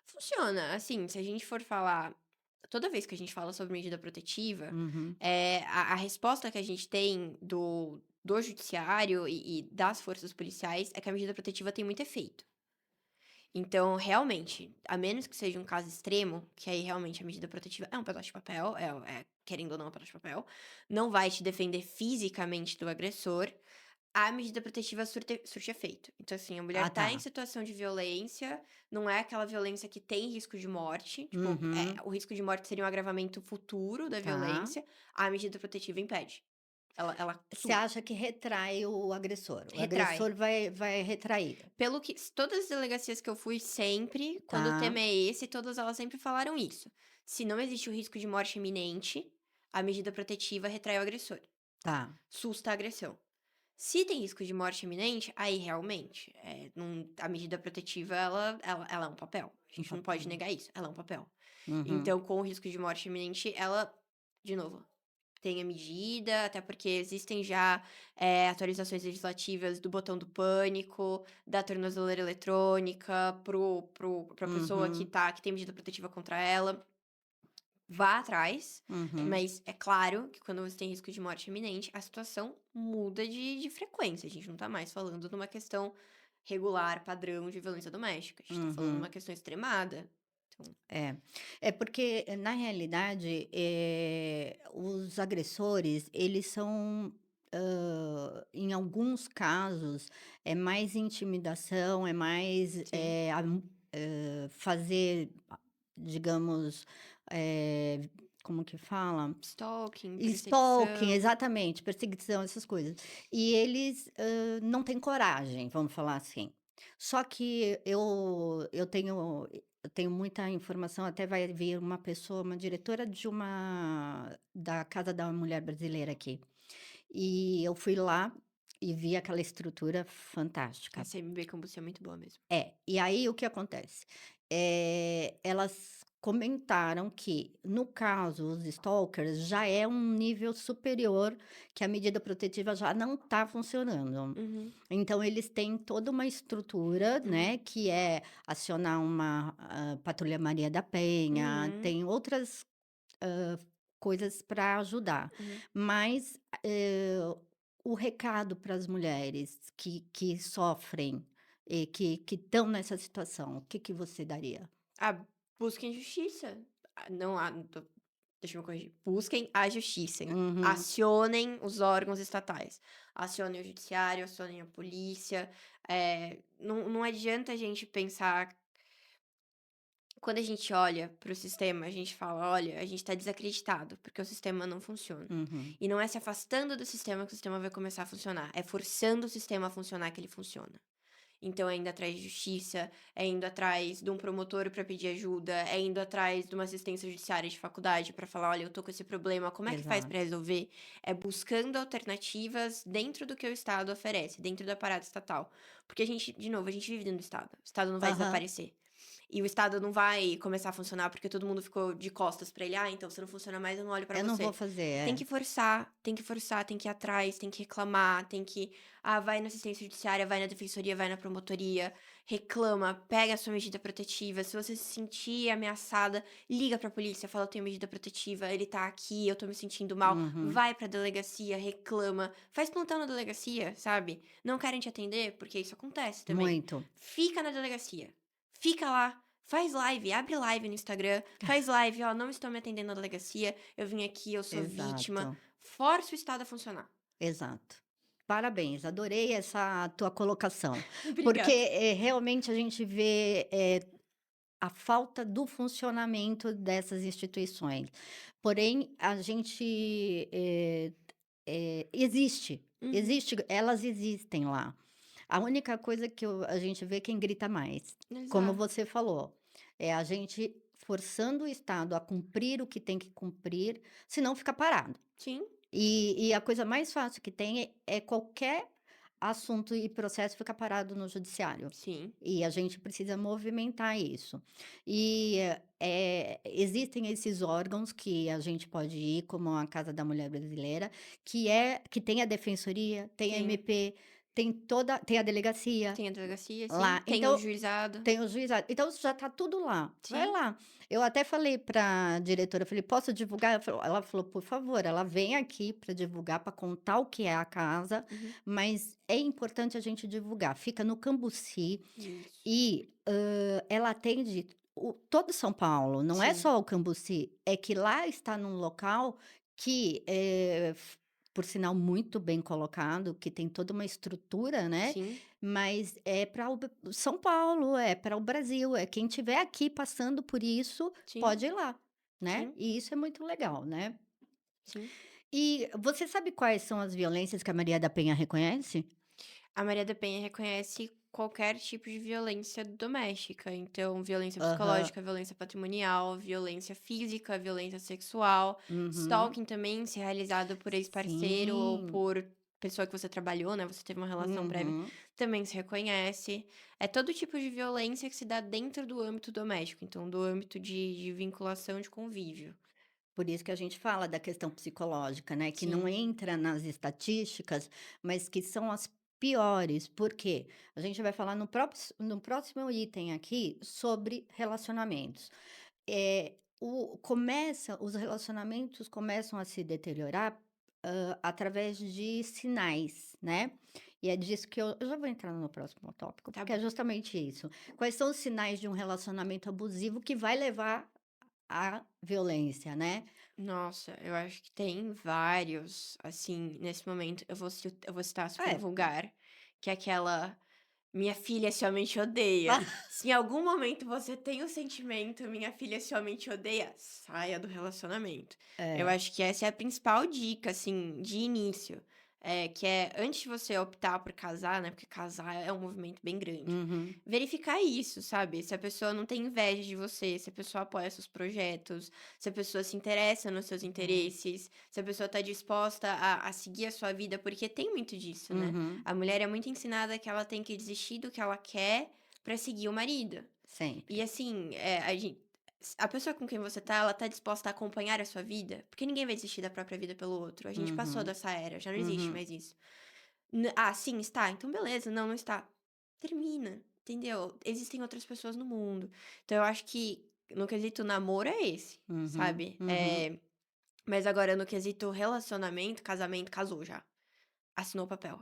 Funciona, assim, se a gente for falar toda vez que a gente fala sobre medida protetiva, Uhum. a resposta que a gente tem do judiciário e das forças policiais é que a medida protetiva tem muito efeito. Então, realmente, a menos que seja um caso extremo, que aí realmente a medida protetiva é um pedaço de papel, querendo ou não, é um pedaço de papel, não vai te defender fisicamente do agressor, a medida protetiva surte efeito. Então, assim, a mulher Ah, tá tá. em situação de violência, não é aquela violência que tem risco de morte, tipo, Uhum. o risco de morte seria um agravamento futuro da Tá. violência, a medida protetiva impede. Ela Você acha que retrai o agressor? O retrai. agressor vai retrair. Pelo que todas as delegacias que eu fui sempre, quando o Tá, tema é esse, todas elas sempre falaram isso. Se não existe o risco de morte iminente, a medida protetiva retrai o agressor, tá. susta a agressão. Se tem risco de morte iminente, aí realmente, a medida protetiva ela é um papel. A Um gente não pode papel. negar isso, ela é um papel. Uhum. Então, com o risco de morte iminente, ela, de novo, tem a medida, até porque existem já, atualizações legislativas do botão do pânico, da tornozeleira eletrônica, pra pessoa Uhum. que tem medida protetiva contra ela. Vá atrás, Uhum. mas é claro que quando você tem risco de morte iminente, a situação muda de frequência. A gente não tá mais falando de uma questão regular, padrão de violência doméstica. A gente tá falando de uma Uhum. questão extremada. Então, É. É porque, na realidade, os agressores, eles são, em alguns casos, é mais intimidação, é mais, sim. fazer, digamos, eh, como que fala? Stalking, Stalking, perseguição. exatamente, perseguição, essas coisas. E eles, não têm coragem, vamos falar assim. Só que eu tenho muita informação, até vai vir uma pessoa, uma diretora da Casa da Mulher Brasileira aqui, e eu fui lá e vi aquela estrutura A fantástica. CMB Cambuci é muito boa mesmo. É, e aí o que acontece? Elas comentaram que, no caso, os stalkers já é um nível superior, que a medida protetiva já não está funcionando. Uhum, Então eles têm toda uma estrutura, uhum, né, que é acionar uma, patrulha Maria da Penha, uhum, tem outras, coisas para ajudar. uhum. Mas, o recado para as mulheres que sofrem e que estão nessa situação, o que que você daria? Ah, busquem justiça. Ah, não há deixa eu me corrigir. Busquem a justiça. Uhum, Acionem os órgãos estatais. Acionem o judiciário, acionem a polícia. Não adianta a gente pensar. Quando a gente olha para o sistema, a gente fala: olha, a gente está desacreditado, porque o sistema não funciona. uhum. E não é se afastando do sistema que o sistema vai começar a funcionar, é forçando o sistema a funcionar que ele funciona. Então, é indo atrás de justiça, é indo atrás de um promotor para pedir ajuda, é indo atrás de uma assistência judiciária de faculdade para falar: olha, eu tô com esse problema, como é que faz para Exato. resolver? É buscando alternativas dentro do que o Estado oferece, dentro do aparato estatal. Porque a gente, de novo, a gente vive dentro do Estado. O Estado não vai Aham. desaparecer. E o Estado não vai começar a funcionar porque todo mundo ficou de costas pra ele: "Ah, então você não funciona mais, eu não olho pra Eu não vou você". fazer, Tem que forçar, tem que forçar, tem que ir atrás, tem que reclamar, tem que vai na assistência judiciária, vai na defensoria, vai na promotoria, reclama, pega a sua medida protetiva. Se você se sentir ameaçada, liga pra polícia, fala: "Eu tenho medida protetiva, ele tá aqui, eu tô me sentindo mal". Uhum. Vai pra delegacia, reclama, faz plantão na delegacia, sabe. Não querem te atender? Porque isso acontece também. Muito. Fica na delegacia. Fica lá, faz live, abre live no Instagram, faz live: "Ó, não estão me atendendo na delegacia, eu vim aqui, eu sou vítima". Exato, Força o Estado a funcionar. exato. Parabéns, adorei essa tua colocação, porque, Obrigada. realmente a gente vê, a falta do funcionamento dessas instituições. Porém, a gente, Uhum, elas existem lá. A única coisa que a gente vê é quem grita mais, como exato. você falou, é a gente forçando o Estado a cumprir o que tem que cumprir, senão fica parado. Sim, E a coisa mais fácil que tem é qualquer assunto e processo ficar parado no judiciário. sim, E a gente precisa movimentar isso. E, existem esses órgãos que a gente pode ir, como a Casa da Mulher Brasileira, que tem a defensoria, tem a tem. MP, tem a delegacia Tem a delegacia, sim, lá. tem o Então juizado. tem o juizado. Então já está tudo lá, vai Sim, lá. Eu até falei para a diretora, eu falei: "Posso divulgar?" Ela falou: "Por favor", ela vem aqui para divulgar, para contar o que é a casa, uhum, mas é importante a gente divulgar. Fica no Cambuci isso. e, ela atende todo São Paulo, não é Sim, só o Cambuci, é que lá está num local que, por sinal muito bem colocado, que tem toda uma estrutura, né, sim, mas é para o São Paulo, é para o Brasil, é quem estiver aqui passando por isso, sim, pode ir lá, né, sim, e isso é muito legal, né. sim. E você sabe quais são as violências que a Maria da Penha reconhece? A Maria da Penha reconhece qualquer tipo de violência doméstica, então violência Aham. psicológica, violência patrimonial, violência física, violência sexual, Uhum. stalking também, se realizado por ex-parceiro ou Sim. por pessoa que você trabalhou, né, você teve uma relação prévia, Uhum. também se reconhece. É todo tipo de violência que se dá dentro do âmbito doméstico, então do âmbito de vinculação de convívio. Por isso que a gente fala da questão psicológica, né, que não Sim, entra nas estatísticas, mas que são as piores. Por quê? A gente vai falar no próximo item aqui sobre relacionamentos. Os relacionamentos começam a se deteriorar, através de sinais, né. E é disso que eu já vou entrar no próximo tópico, tá porque é bom. justamente isso. Quais são os sinais de um relacionamento abusivo que vai levar à violência, né? Nossa, eu acho que tem vários, assim, nesse momento. Eu vou citar super É. vulgar, que é aquela: "Minha filha somente odeia". Se em algum momento você tem o sentimento: "Minha filha somente odeia", saia do relacionamento. Eu É. acho que essa é a principal dica, assim, de início. Que é antes de você optar por casar, né, porque casar é um movimento bem grande. Uhum. Verificar isso, sabe, se a pessoa não tem inveja de você, se a pessoa apoia seus projetos, se a pessoa se interessa nos seus Uhum. interesses, se a pessoa está disposta a seguir a sua vida, porque tem muito disso, né. Uhum. A mulher é muito ensinada que ela tem que desistir do que ela quer para seguir o marido. E Sempre. assim, A pessoa com quem você tá, ela tá disposta a acompanhar a sua vida? Porque ninguém vai desistir da própria vida pelo outro. A gente passou Uhum, dessa era, já não existe uhum, mais isso. Sim, está? Então beleza. Não, não está. Termina, entendeu? Existem outras pessoas no mundo. Então eu acho que no quesito namoro é esse, uhum, sabe? uhum, Mas agora no quesito relacionamento, casamento, casou já. Assinou o papel.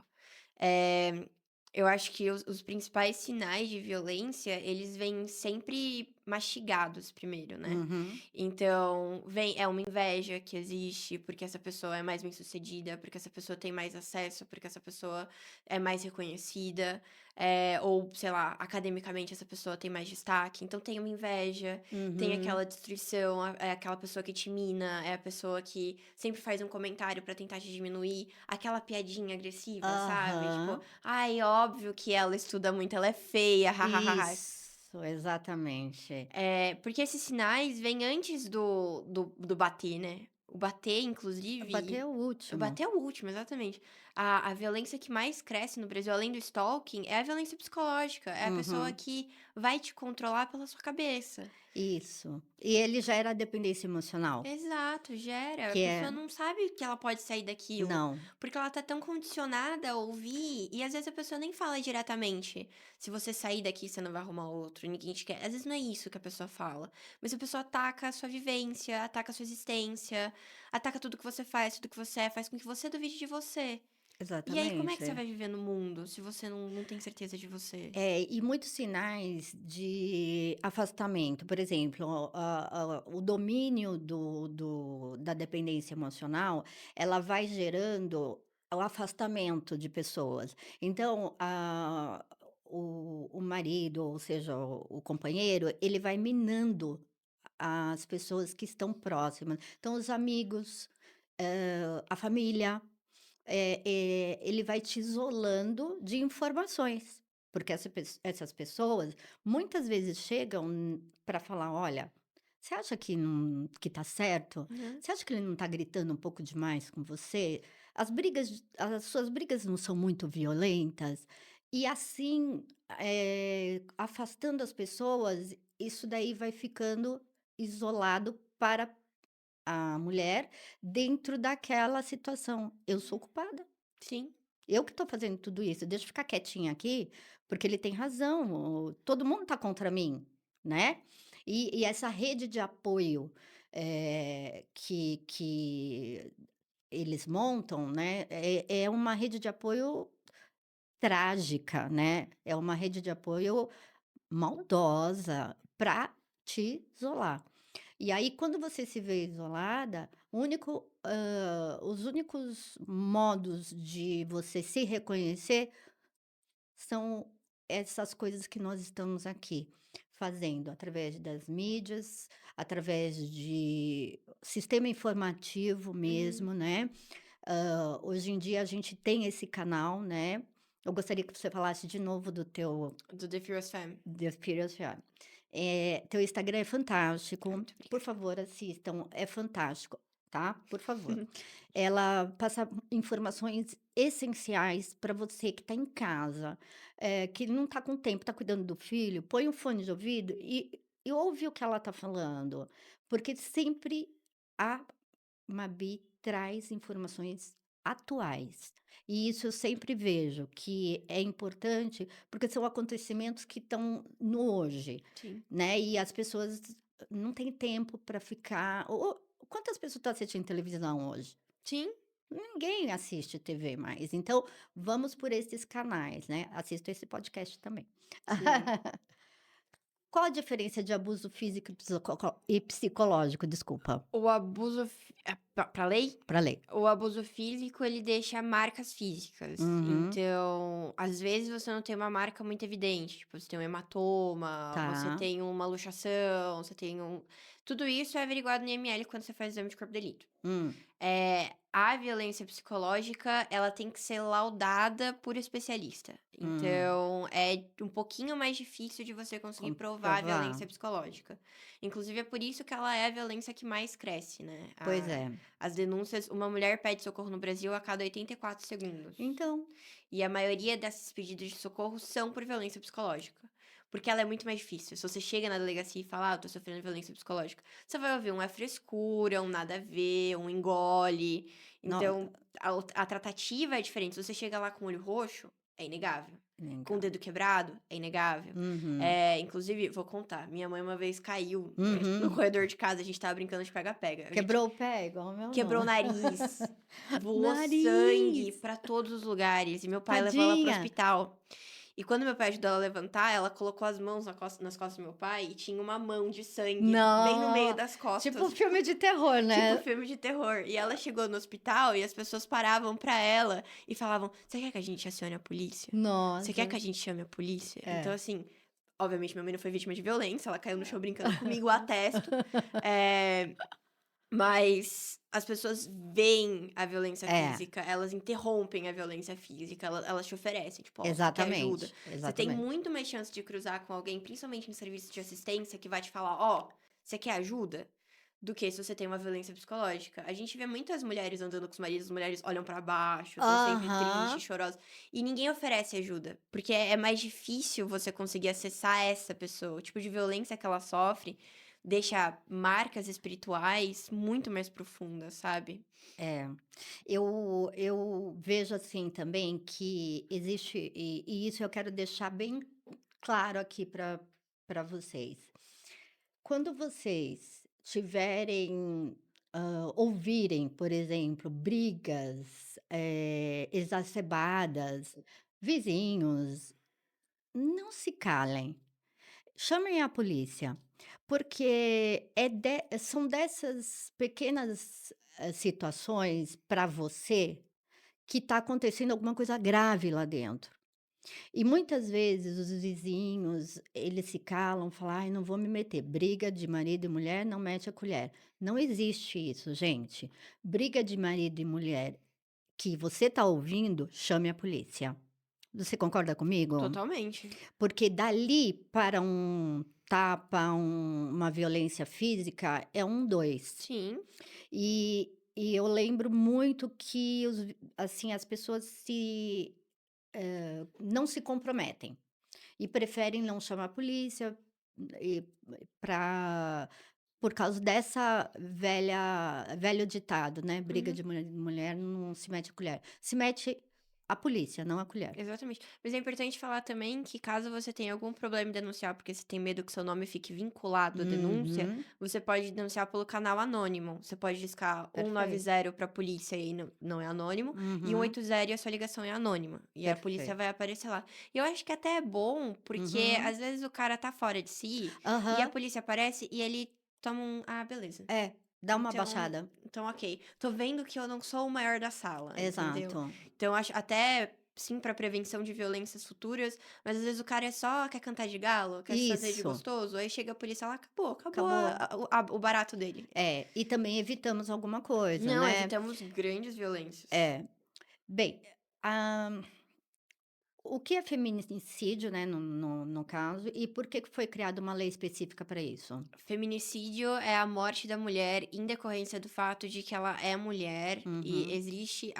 Eh, eu acho que os principais sinais de violência, eles vêm sempre mastigados primeiro, né. uhum. Então, é uma inveja que existe, porque essa pessoa é mais bem-sucedida, porque essa pessoa tem mais acesso, porque essa pessoa é mais reconhecida, ou, sei lá, academicamente essa pessoa tem mais destaque, então tem uma inveja, tem Uhum. aquela destruição, é aquela pessoa que te mina, é a pessoa que sempre faz um comentário pra tentar te diminuir, aquela piadinha agressiva, sabe? Tipo, Aham. ai, óbvio que ela estuda muito, ela é feia, hahaha. Isso, exatamente. Porque esses sinais vêm antes do bater, né? O bater, inclusive, Bater o o último. bater é o último, exatamente. A violência que mais cresce no Brasil, além do stalking, é a violência psicológica. É a pessoa Uhum. que vai te controlar pela sua cabeça. Isso. E ele já era dependência emocional, Exato, gera. A que pessoa é não sabe que ela pode sair daquilo, não, porque ela tá tão condicionada a ouvir, e às vezes a pessoa nem fala diretamente. Se você sair daqui, você não vai arrumar outro, ninguém te quer. Às vezes não é isso que a pessoa fala, mas a pessoa ataca a sua vivência, ataca a sua existência, ataca tudo que você faz, tudo que você é, faz com que você duvide de você. E aí, como é que você exatamente. vai viver no mundo se você não tem certeza de você? É, e muitos sinais de afastamento, por exemplo, o domínio da dependência emocional, ela vai gerando o afastamento de pessoas. Então, o marido, ou seja, o companheiro, ele vai minando as pessoas que estão próximas. Então, os amigos, a família. Ele vai te isolando de informações, porque essas pessoas muitas vezes chegam para falar: "Olha, você acha que tá certo? Né? Você acha que ele não tá gritando um pouco demais com você? As suas brigas não são muito violentas?". E assim, afastando as pessoas, isso daí vai ficando isolado para a mulher dentro daquela situação. Eu sou culpada. Sim, Eu que estou fazendo tudo isso. Deixa eu ficar quietinha aqui, porque ele tem razão. Todo mundo está contra mim, né? E essa rede de apoio que eles montam, né? É uma rede de apoio trágica, né? É uma rede de apoio maldosa para te isolar. E aí, quando você se vê isolada, os únicos modos de você se reconhecer são essas coisas que nós estamos aqui fazendo, através das mídias, através de sistema informativo uhum. mesmo, né? Hoje em dia a gente tem esse canal, né? Eu gostaria que você falasse de novo do teu Do The Furious Fam. The Spirit Tribe. Teu Instagram é Ah, fantástico, muito por obrigada. favor assistam, é fantástico, tá, por favor. Ela passa informações essenciais para você que está em casa, que não está com tempo, está cuidando do filho, põe um fone de ouvido e ouve o que ela está falando, porque sempre a Mabi traz informações atuais. E isso eu sempre vejo que é importante, porque são acontecimentos que estão no hoje, Sim. né? E as pessoas não têm tempo para ficar. Quantas pessoas estão assistindo televisão hoje? Sim, Ninguém assiste TV mais. Então, vamos por esses canais, né? Assisto esse podcast também. sim. Qual a diferença de abuso físico e psicológico? Desculpa, O abuso pra lei? para ler. O abuso físico, ele deixa marcas físicas. Uhum, Então, às vezes você não tem uma marca muito evidente, tipo, você tem um hematoma, você tá. tem uma luxação, você tem um tudo isso é averiguado no IML quando você faz exame de corpo de delito. Hum. A violência psicológica, ela tem que ser laudada por especialista. Hum, Então, é um pouquinho mais difícil de você conseguir provar a comprovar. violência psicológica. Inclusive, é por isso que ela é a violência que mais cresce, né? Pois é. As denúncias, uma mulher pede socorro no Brasil a cada 84 segundos. Então, E a maioria desses pedidos de socorro são por violência psicológica. porque ela é muito mais difícil. Se você chega na delegacia e fala, eu tô sofrendo violência psicológica, você vai ouvir um é frescura, um nada a ver, um engole. No Então, a tratativa é diferente. Se você chega lá com o olho roxo, é inegável. Com o legal. dedo quebrado, é inegável. Uhum. Inclusive, vou contar, minha mãe uma vez caiu no Uhum. corredor de casa, a gente tava brincando de pega-pega. A gente Quebrou o pé igual o meu quebrou o não. nariz, voou sangue Nariz! pra todos os lugares, e meu pai levou ela pro Tadinha! hospital. E quando meu pai ajudou ela a levantar, ela colocou as mãos nas costas do meu pai e tinha uma mão de sangue bem no meio Não! das Tipo costas, filme de terror, tipo né. filme de terror. E ela chegou no hospital e as pessoas paravam pra ela e falavam: "Você quer que a gente acione a polícia? Você quer que Nossa. a gente chame a polícia?" Então, É. assim, obviamente minha mãe não foi vítima de violência, ela caiu no chão brincando comigo, atesto. Eh mas as pessoas veem a violência É, física, elas interrompem a violência física, elas te oferecem, tipo: "Ó, você quer ajuda?". exatamente, Você tem exatamente. muito mais chance de cruzar com alguém, principalmente no serviço de assistência, que vai te falar: "Ó, você quer ajuda?", do que se você tem uma violência psicológica. A gente vê muitas mulheres andando com os maridos, as mulheres olham pra baixo, estão sempre tristes, Aham. chorosas, e ninguém oferece ajuda, porque é mais difícil você conseguir acessar essa pessoa. O tipo de violência que ela sofre deixa marcas espirituais muito mais profundas, sabe? É. Eu vejo, assim, também que existe e isso eu quero deixar bem claro aqui para vocês. Quando vocês tiverem, ouvirem, por exemplo, brigas, exacerbadas, vizinhos, não se calem. Chamem a polícia, porque são dessas pequenas, situações para você que está acontecendo alguma coisa grave lá dentro. E muitas vezes os vizinhos, eles se calam, falam: "Ai, não vou me meter". Briga de marido e mulher, não mete a colher. Não existe isso, gente. Briga de marido e mulher que você está ouvindo, chame a polícia. Você concorda comigo? Totalmente. Porque dali para um tapa, uma violência física, é um dois. Sim, E eu lembro muito que assim, as pessoas não se comprometem e preferem não chamar a polícia, e pra por causa dessa velho ditado, né, briga uhum, de mulher não se mete a colher. Se mete a polícia, não a colher. exatamente. Mas é importante falar também que caso você tenha algum problema em denunciar, porque você tem medo que seu nome fique vinculado à denúncia, Uhum, você pode denunciar pelo canal anônimo. Você pode discar perfeito. 190 para a polícia e não é anônimo, e Uhum, 180 e a sua ligação é anônima. E a polícia perfeito. vai aparecer lá. E eu acho que até é bom, porque Uhum. às vezes o cara tá fora de si, e a Aham. polícia aparece e ele toma um. Ah, beleza. É, dá uma Então baixada. então ok. Tô vendo que eu não sou o maior da sala, entendeu. Exato. Então acho até, sim, pra prevenção de violências futuras, mas às vezes o cara quer cantar de galo, quer se fazer de Isso, gostoso, aí chega a polícia lá, acabou acabou. o barato dele. É, e também evitamos alguma coisa, Não, né. evitamos grandes violências. É. Bem, ah, o que é feminicídio, né, no caso, e por que que foi criada uma lei específica para isso? Feminicídio é a morte da mulher em decorrência do fato de que ela é mulher e Uhum, existe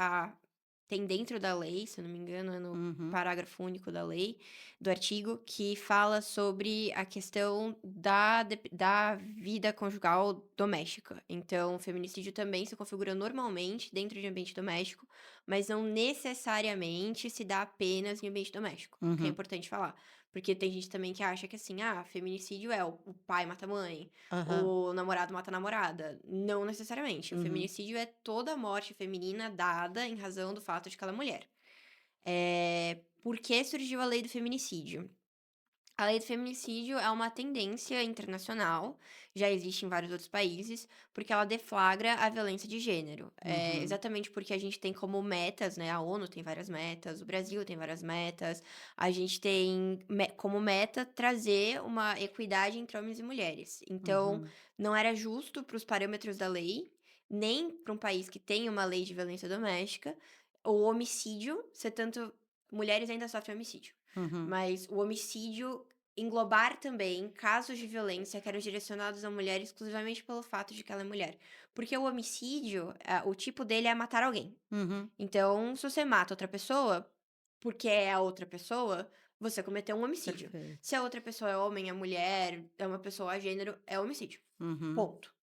tem dentro da lei, se eu não me engano, é no uhum, parágrafo único da lei, do artigo, que fala sobre a questão da vida conjugal doméstica. Então, o feminicídio também se configura normalmente dentro de ambiente doméstico, mas não necessariamente se dá apenas em ambiente doméstico, o que é uhum. importante falar. Porque tem gente também que acha que assim, feminicídio é o pai mata a mãe, Aham. o namorado mata a namorada. Não necessariamente. O Uhum, feminicídio é toda a morte feminina dada em razão do fato de que ela é mulher. Por que surgiu a lei do feminicídio? A lei do feminicídio é uma tendência internacional, já existe em vários outros países, porque ela deflagra a violência de gênero. uhum, Exatamente porque a gente tem como metas, né? A ONU tem várias metas, o Brasil tem várias metas, a gente tem como meta trazer uma equidade entre homens e mulheres. Então, uhum, não era justo para os parâmetros da lei, nem para um país que tem uma lei de violência doméstica, o homicídio ser tanto. Mulheres ainda sofrem homicídio. uhum, Mas o homicídio englobar também casos de violência que eram direcionados à mulher exclusivamente pelo fato de que ela é mulher. Porque o homicídio, o tipo dele é matar alguém. uhum. Então, se você mata outra pessoa, porque é a outra pessoa, você cometeu um homicídio. Perfeito. Se a outra pessoa é homem, é mulher, é uma pessoa a gênero, é homicídio. Uhum. Ponto.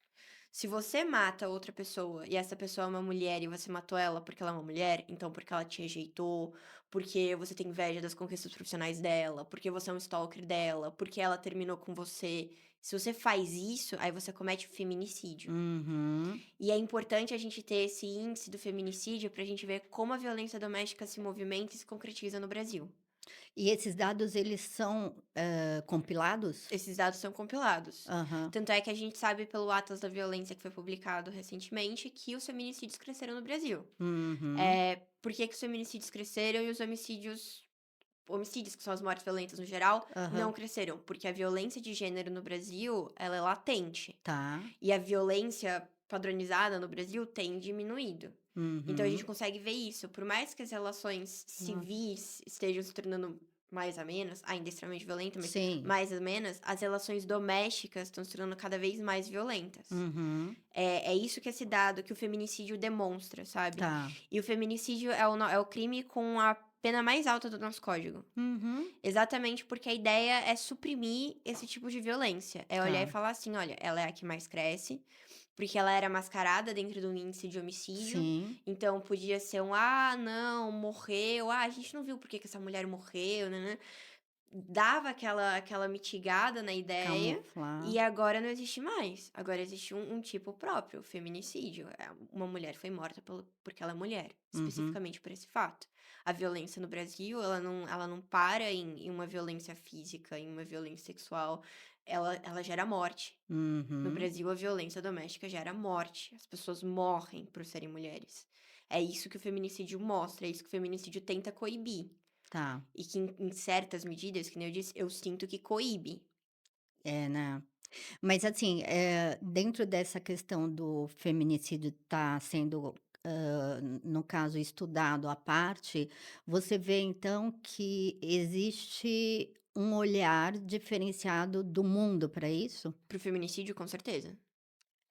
Se você mata outra pessoa e essa pessoa é uma mulher e você matou ela porque ela é uma mulher, então porque ela te rejeitou, porque você tem inveja das conquistas profissionais dela, porque você é um stalker dela, porque ela terminou com você. Se você faz isso, aí você comete feminicídio. Uhum. E é importante a gente ter esse índice do feminicídio pra gente ver como a violência doméstica se movimenta e se concretiza no Brasil. E esses dados eles são, compilados? Esses dados são compilados. Aham. Tanto é que a gente sabe pelo Atlas da Violência que foi publicado recentemente que os feminicídios cresceram no Brasil. Uhum. Por que que os feminicídios cresceram e os homicídios, que são as mortes violentas no geral, não Aham. cresceram? Porque a violência de gênero no Brasil, ela é latente. Tá. E a violência padronizada no Brasil tem diminuído. Então a gente Uhum. consegue ver isso. Por mais que as relações Nossa. civis estejam se tornando mais a menos, ainda extremamente violenta, mas Sim. mais a menos, as relações domésticas estão se tornando cada vez mais violentas. Uhum. É isso que esse dado, que o feminicídio demonstra, sabe? Tá. E o feminicídio é o crime com a pena mais alta do nosso código. Uhum. Exatamente porque a ideia é suprimir esse tipo de violência. É olhar e Tá. falar assim: olha, ela é a que mais cresce, porque ela era mascarada dentro do índice de homicídio. Sim. Então podia ser não, morreu, a gente não viu por que que essa mulher morreu, né? Dava aquela mitigada na ideia. Camuflar. E agora não existe mais. Agora existe um tipo próprio, o feminicídio. Uma mulher foi morta porque ela é mulher, Uhum. especificamente por esse fato. A violência no Brasil, ela não para em uma violência física, em uma violência sexual. Ela gera morte. No Uhum. Brasil, a violência doméstica gera morte. As pessoas morrem por serem mulheres. É isso que o feminicídio mostra, é isso que o feminicídio tenta coibir. Tá. E que em certas medidas, que nem eu disse, eu sinto que coíbe. É, né. Mas assim, dentro dessa questão do feminicídio tá sendo, no caso, estudado à parte, você vê então que existe um olhar diferenciado do mundo para isso? Pro feminicídio, com certeza.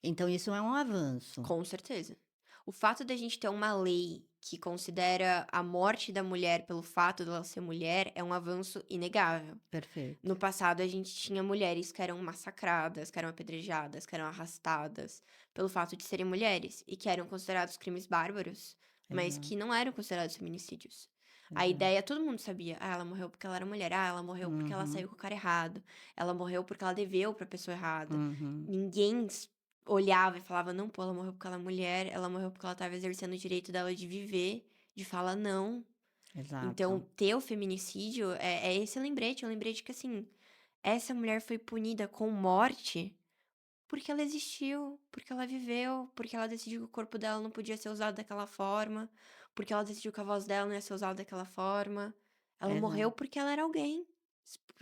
Então isso é um avanço. Com certeza. O fato da gente ter uma lei que considera a morte da mulher pelo fato dela ser mulher é um avanço inegável. Perfeito. No passado, a gente tinha mulheres que eram massacradas, que eram apedrejadas, que eram arrastadas pelo fato de serem mulheres e que eram considerados crimes bárbaros, mas Exato, que não eram considerados feminicídios. A exato. ideia, todo mundo sabia, ela morreu porque ela era mulher, ela morreu porque ela Uhum, saiu com o cara errado, ela morreu porque ela deveu pra pessoa errada. uhum. Ninguém olhava e falava, não, pô, ela morreu porque ela é mulher, ela morreu porque ela estava exercendo o direito dela de viver, de falar não. Então, Exato. ter o feminicídio é esse lembrete, é um lembrete que, assim, essa mulher foi punida com morte porque ela existiu, porque ela viveu, porque ela decidiu que o corpo dela não podia ser usado daquela forma, porque ela decidiu que a voz dela não ia ser usada daquela forma. Ela morreu Exato. porque ela era alguém,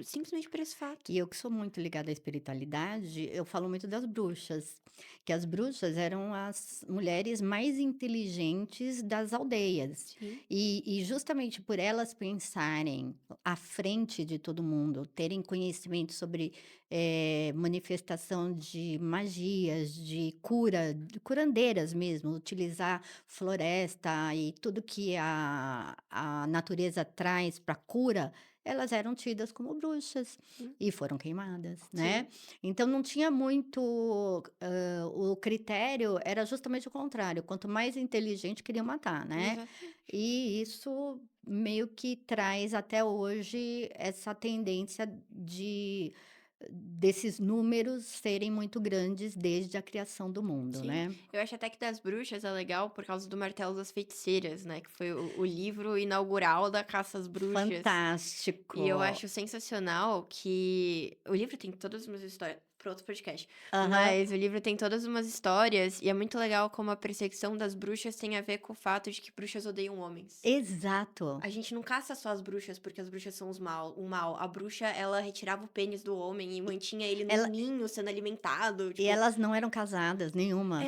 simplesmente por esse fato. E eu que sou muito ligada à espiritualidade, eu falo muito das bruxas, que as bruxas eram as mulheres mais inteligentes das aldeias. Sim, E justamente por elas pensarem à frente de todo mundo, terem conhecimento sobre manifestação de magias, de cura, de curandeiras mesmo, utilizar floresta e tudo que a natureza traz para cura, elas eram tidas como bruxas sim, e foram queimadas, né. sim, Então não tinha muito, o critério era justamente o contrário, quanto mais inteligente queriam matar, né. exatamente. E isso meio que traz até hoje essa tendência desses números serem muito grandes desde a criação do mundo, Sim, né. eu acho até que das bruxas é legal por causa do Martelo das Feiticeiras, né, que foi o livro inaugural da caça às bruxas. E eu Fantástico. acho sensacional que o livro tem todas umas histórias para outro podcast, Aham. mas o livro tem todas umas histórias e é muito legal como a perseguição das bruxas tem a ver com o fato de que bruxas odeiam homens. Exato. A gente não caça só as bruxas porque as bruxas são o mal. A bruxa, ela retirava o pênis do homem e mantinha ele num Ela ninho sendo alimentado, e tipo, elas não eram casadas, nenhuma.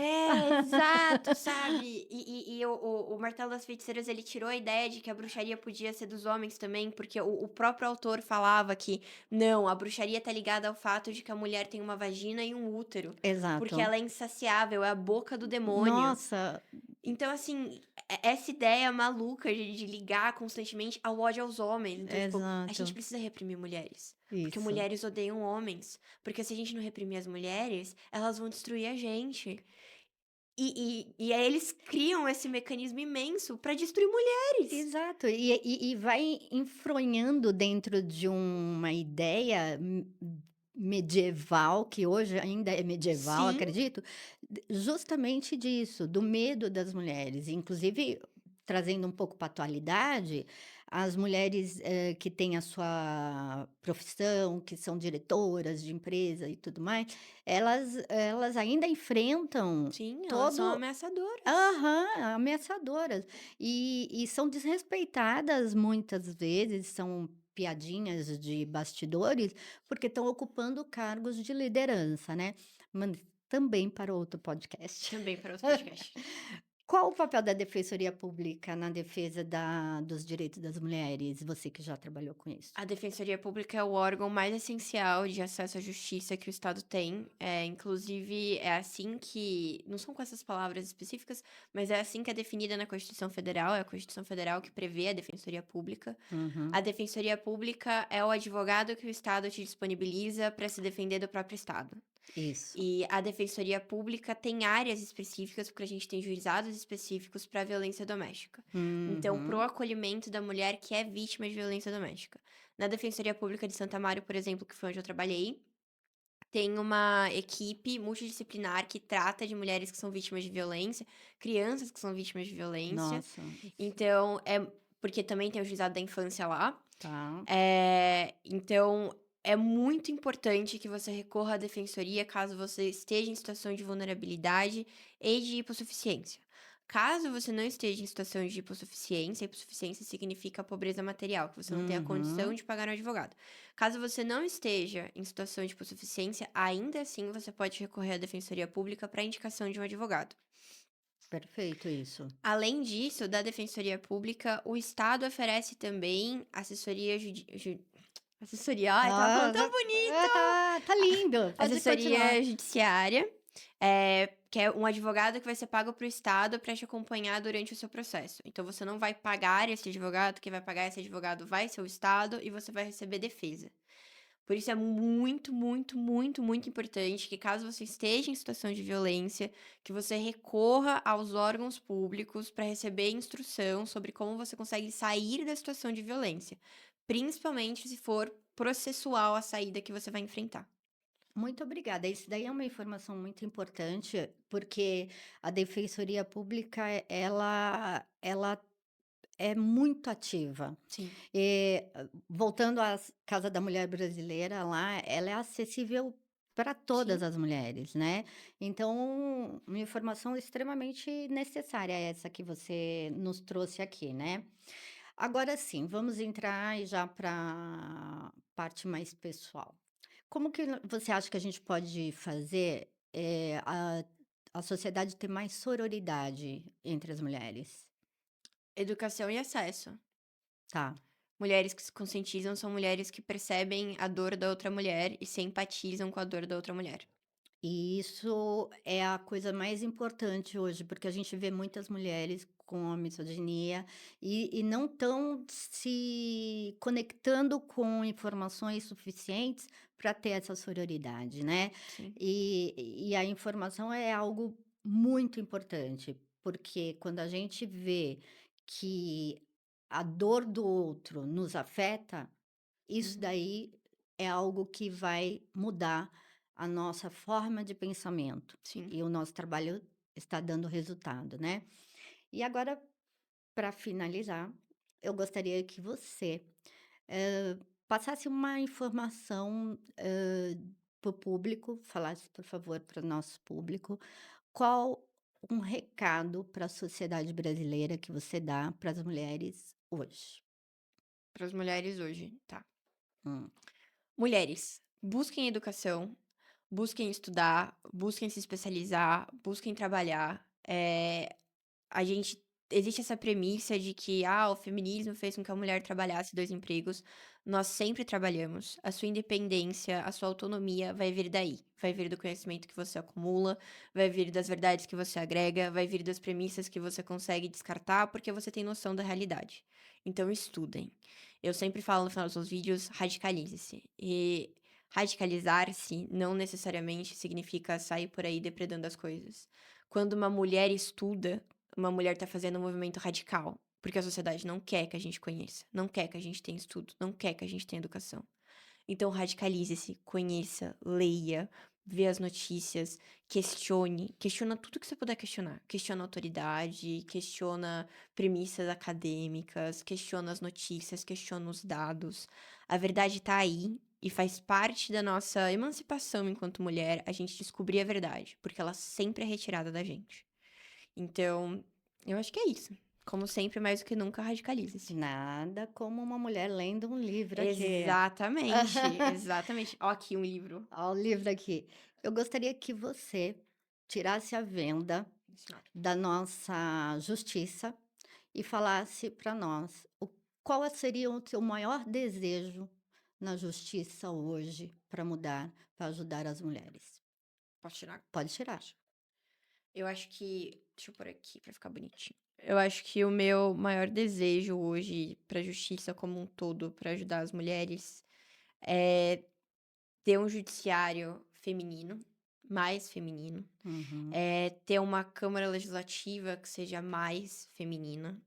exato, sabe? E o Martelo das Feiticeiras, ele tirou a ideia de que a bruxaria podia ser dos homens também, porque o próprio autor falava que, não, a bruxaria tá ligada ao fato de que a mulher tem uma vagina e um útero, porque Exato. ela é insaciável, é a boca do demônio. Nossa, Então, assim, essa ideia maluca de ligar constantemente ao ódio aos homens. Então, tipo, a gente Exato. precisa reprimir mulheres. Porque Isso. mulheres odeiam homens. Porque se a gente não reprimir as mulheres, elas vão destruir a gente. E aí eles criam esse mecanismo imenso pra destruir mulheres. Exato. E vai enfronhando dentro de uma ideia medieval, que hoje ainda é medieval, Sim, acredito, justamente disso, do medo das mulheres. Inclusive, trazendo um pouco para a atualidade, as mulheres que têm a sua profissão, que são diretoras de empresa e tudo mais, elas ainda enfrentam sim, elas são todo. ameaçadoras. Aham, ameaçadoras. E são desrespeitadas muitas vezes, são piadinhas de bastidores, porque estão ocupando cargos de liderança, né. Mas também para outro podcast. Também para outro podcast. Qual o papel da defensoria pública na defesa dos direitos das mulheres? Você que já trabalhou com isso. A Defensoria Pública é o órgão mais essencial de acesso à justiça que o Estado tem. Inclusive, é assim que. Não são com essas palavras específicas, mas é assim que é definida na Constituição Federal. É a Constituição Federal que prevê a Defensoria Pública. A Uhum, Defensoria Pública é o advogado que o Estado te disponibiliza para se defender do próprio Estado. isso. E a Defensoria Pública tem áreas específicas, porque a gente tem juizados específicos para violência doméstica. Então, para o Uhum, acolhimento da mulher que é vítima de violência doméstica. Na Defensoria Pública de Santa Mário, por exemplo, que foi onde eu trabalhei, tem uma equipe multidisciplinar que trata de mulheres que são vítimas de violência, crianças que são vítimas de violência. nossa, Então, porque também tem o juizado da infância lá. tá. Então, é muito importante que você recorra à defensoria caso você esteja em situação de vulnerabilidade e de hipossuficiência. Caso você não esteja em situação de hipossuficiência significa pobreza material, que você não tem a condição Uhum. de pagar um advogado. Caso você não esteja em situação de hipossuficiência, ainda assim você pode recorrer à defensoria pública para indicação de um advogado. Perfeito isso. Além disso, da defensoria pública, o Estado oferece também assessoria, ai, tava Ah, falando tão bonito! tá lindo, pode continuar. Assessoria judiciária, que é um advogado que vai ser pago para o Estado para te acompanhar durante o seu processo. Então, você não vai pagar esse advogado, quem vai pagar esse advogado vai ser o Estado e você vai receber defesa. Por isso é muito, muito, muito, muito importante que caso você esteja em situação de violência, que você recorra aos órgãos públicos para receber instrução sobre como você consegue sair da situação de violência, principalmente se for processual a saída que você vai enfrentar. Muito obrigada. Isso daí é uma informação muito importante, porque a defensoria pública, ela é muito ativa. Sim, Voltando à Casa da Mulher Brasileira lá, ela é acessível para todas sim. as mulheres, né. Então, uma informação extremamente necessária essa que você nos trouxe aqui, né. Agora sim, vamos entrar já para parte mais pessoal. Como que você acha que a gente pode fazer, a sociedade ter mais sororidade entre as mulheres? Educação e acesso. Tá. Mulheres que se conscientizam são mulheres que percebem a dor da outra mulher e se empatizam com a dor da outra mulher. E isso é a coisa mais importante hoje, porque a gente vê muitas mulheres com a misoginia e não estão se conectando com informações suficientes para ter essa sororidade, né? Sim, E a informação é algo muito importante, porque quando a gente vê que a dor do outro nos afeta, isso uhum, daí é algo que vai mudar a nossa forma de pensamento, sim. e o nosso trabalho está dando resultado, né. E agora, para finalizar, eu gostaria que você, passasse uma informação, para o público, falasse, por favor, para o nosso público, qual um recado para a sociedade brasileira que você dá para as mulheres hoje? Para as mulheres hoje, tá. Hum. Mulheres, busquem educação, busquem estudar, busquem se especializar, busquem trabalhar. A gente existe essa premissa de que, o feminismo fez com que a mulher trabalhasse 2 empregos. Nós sempre trabalhamos. A sua independência, a sua autonomia vai vir daí. Vai vir do conhecimento que você acumula, vai vir das verdades que você agrega, vai vir das premissas que você consegue descartar, porque você tem noção da realidade. Então estudem. Eu sempre falo no final dos meus vídeos: radicalize-se. E radicalizar-se não necessariamente significa sair por aí depredando as coisas. Quando uma mulher estuda, uma mulher tá fazendo um movimento radical, porque a sociedade não quer que a gente conheça, não quer que a gente tenha estudo, não quer que a gente tenha educação. Então radicalize-se, conheça, leia, vê as notícias, questiona tudo que você puder questionar. Questiona a autoridade, questiona premissas acadêmicas, questiona as notícias, questiona os dados. A verdade tá aí e faz parte da nossa emancipação enquanto mulher a gente descobrir a verdade, porque ela sempre é retirada da gente. Então, eu acho que é isso. Como sempre, mais do que nunca, radicalize-se. Nada como uma mulher lendo um livro aqui. Exatamente, exatamente. Ó, aqui um livro. Ó, o livro aqui. Eu gostaria que você tirasse a venda Senhora. da nossa justiça e falasse para nós qual seria o seu maior desejo na justiça hoje para mudar, para ajudar as mulheres. Posso tirar? Pode tirar. Eu acho que. Deixa eu pôr aqui pra ficar bonitinho. Eu acho que o meu maior desejo hoje pra justiça como um todo, pra ajudar as mulheres, é ter um judiciário feminino, mais feminino, Uhum. é ter uma Câmara Legislativa que seja mais feminina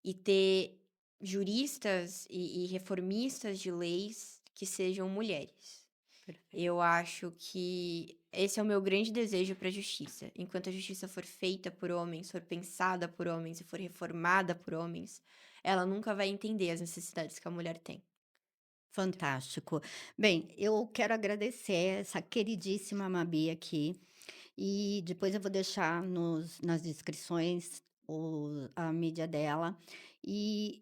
e ter juristas e reformistas de leis que sejam mulheres. Perfeito. Eu acho que esse é o meu grande desejo para a justiça. Enquanto a justiça for feita por homens, for pensada por homens e for reformada por homens, ela nunca vai entender as necessidades que a mulher tem. Fantástico. Bem, eu quero agradecer essa queridíssima Mabi aqui. E depois eu vou deixar nas descrições a mídia dela. E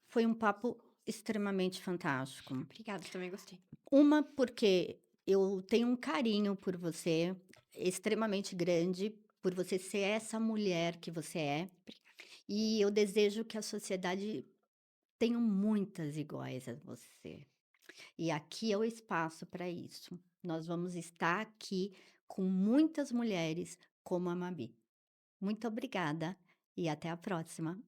foi um papo extremamente fantástico. Obrigada, também gostei. Uma, porque eu tenho um carinho por você extremamente grande, por você ser essa mulher que você é. E eu desejo que a sociedade tenha muitas iguais a você. E aqui é o espaço para isso. Nós vamos estar aqui com muitas mulheres como a Mabi. Muito obrigada e até a próxima.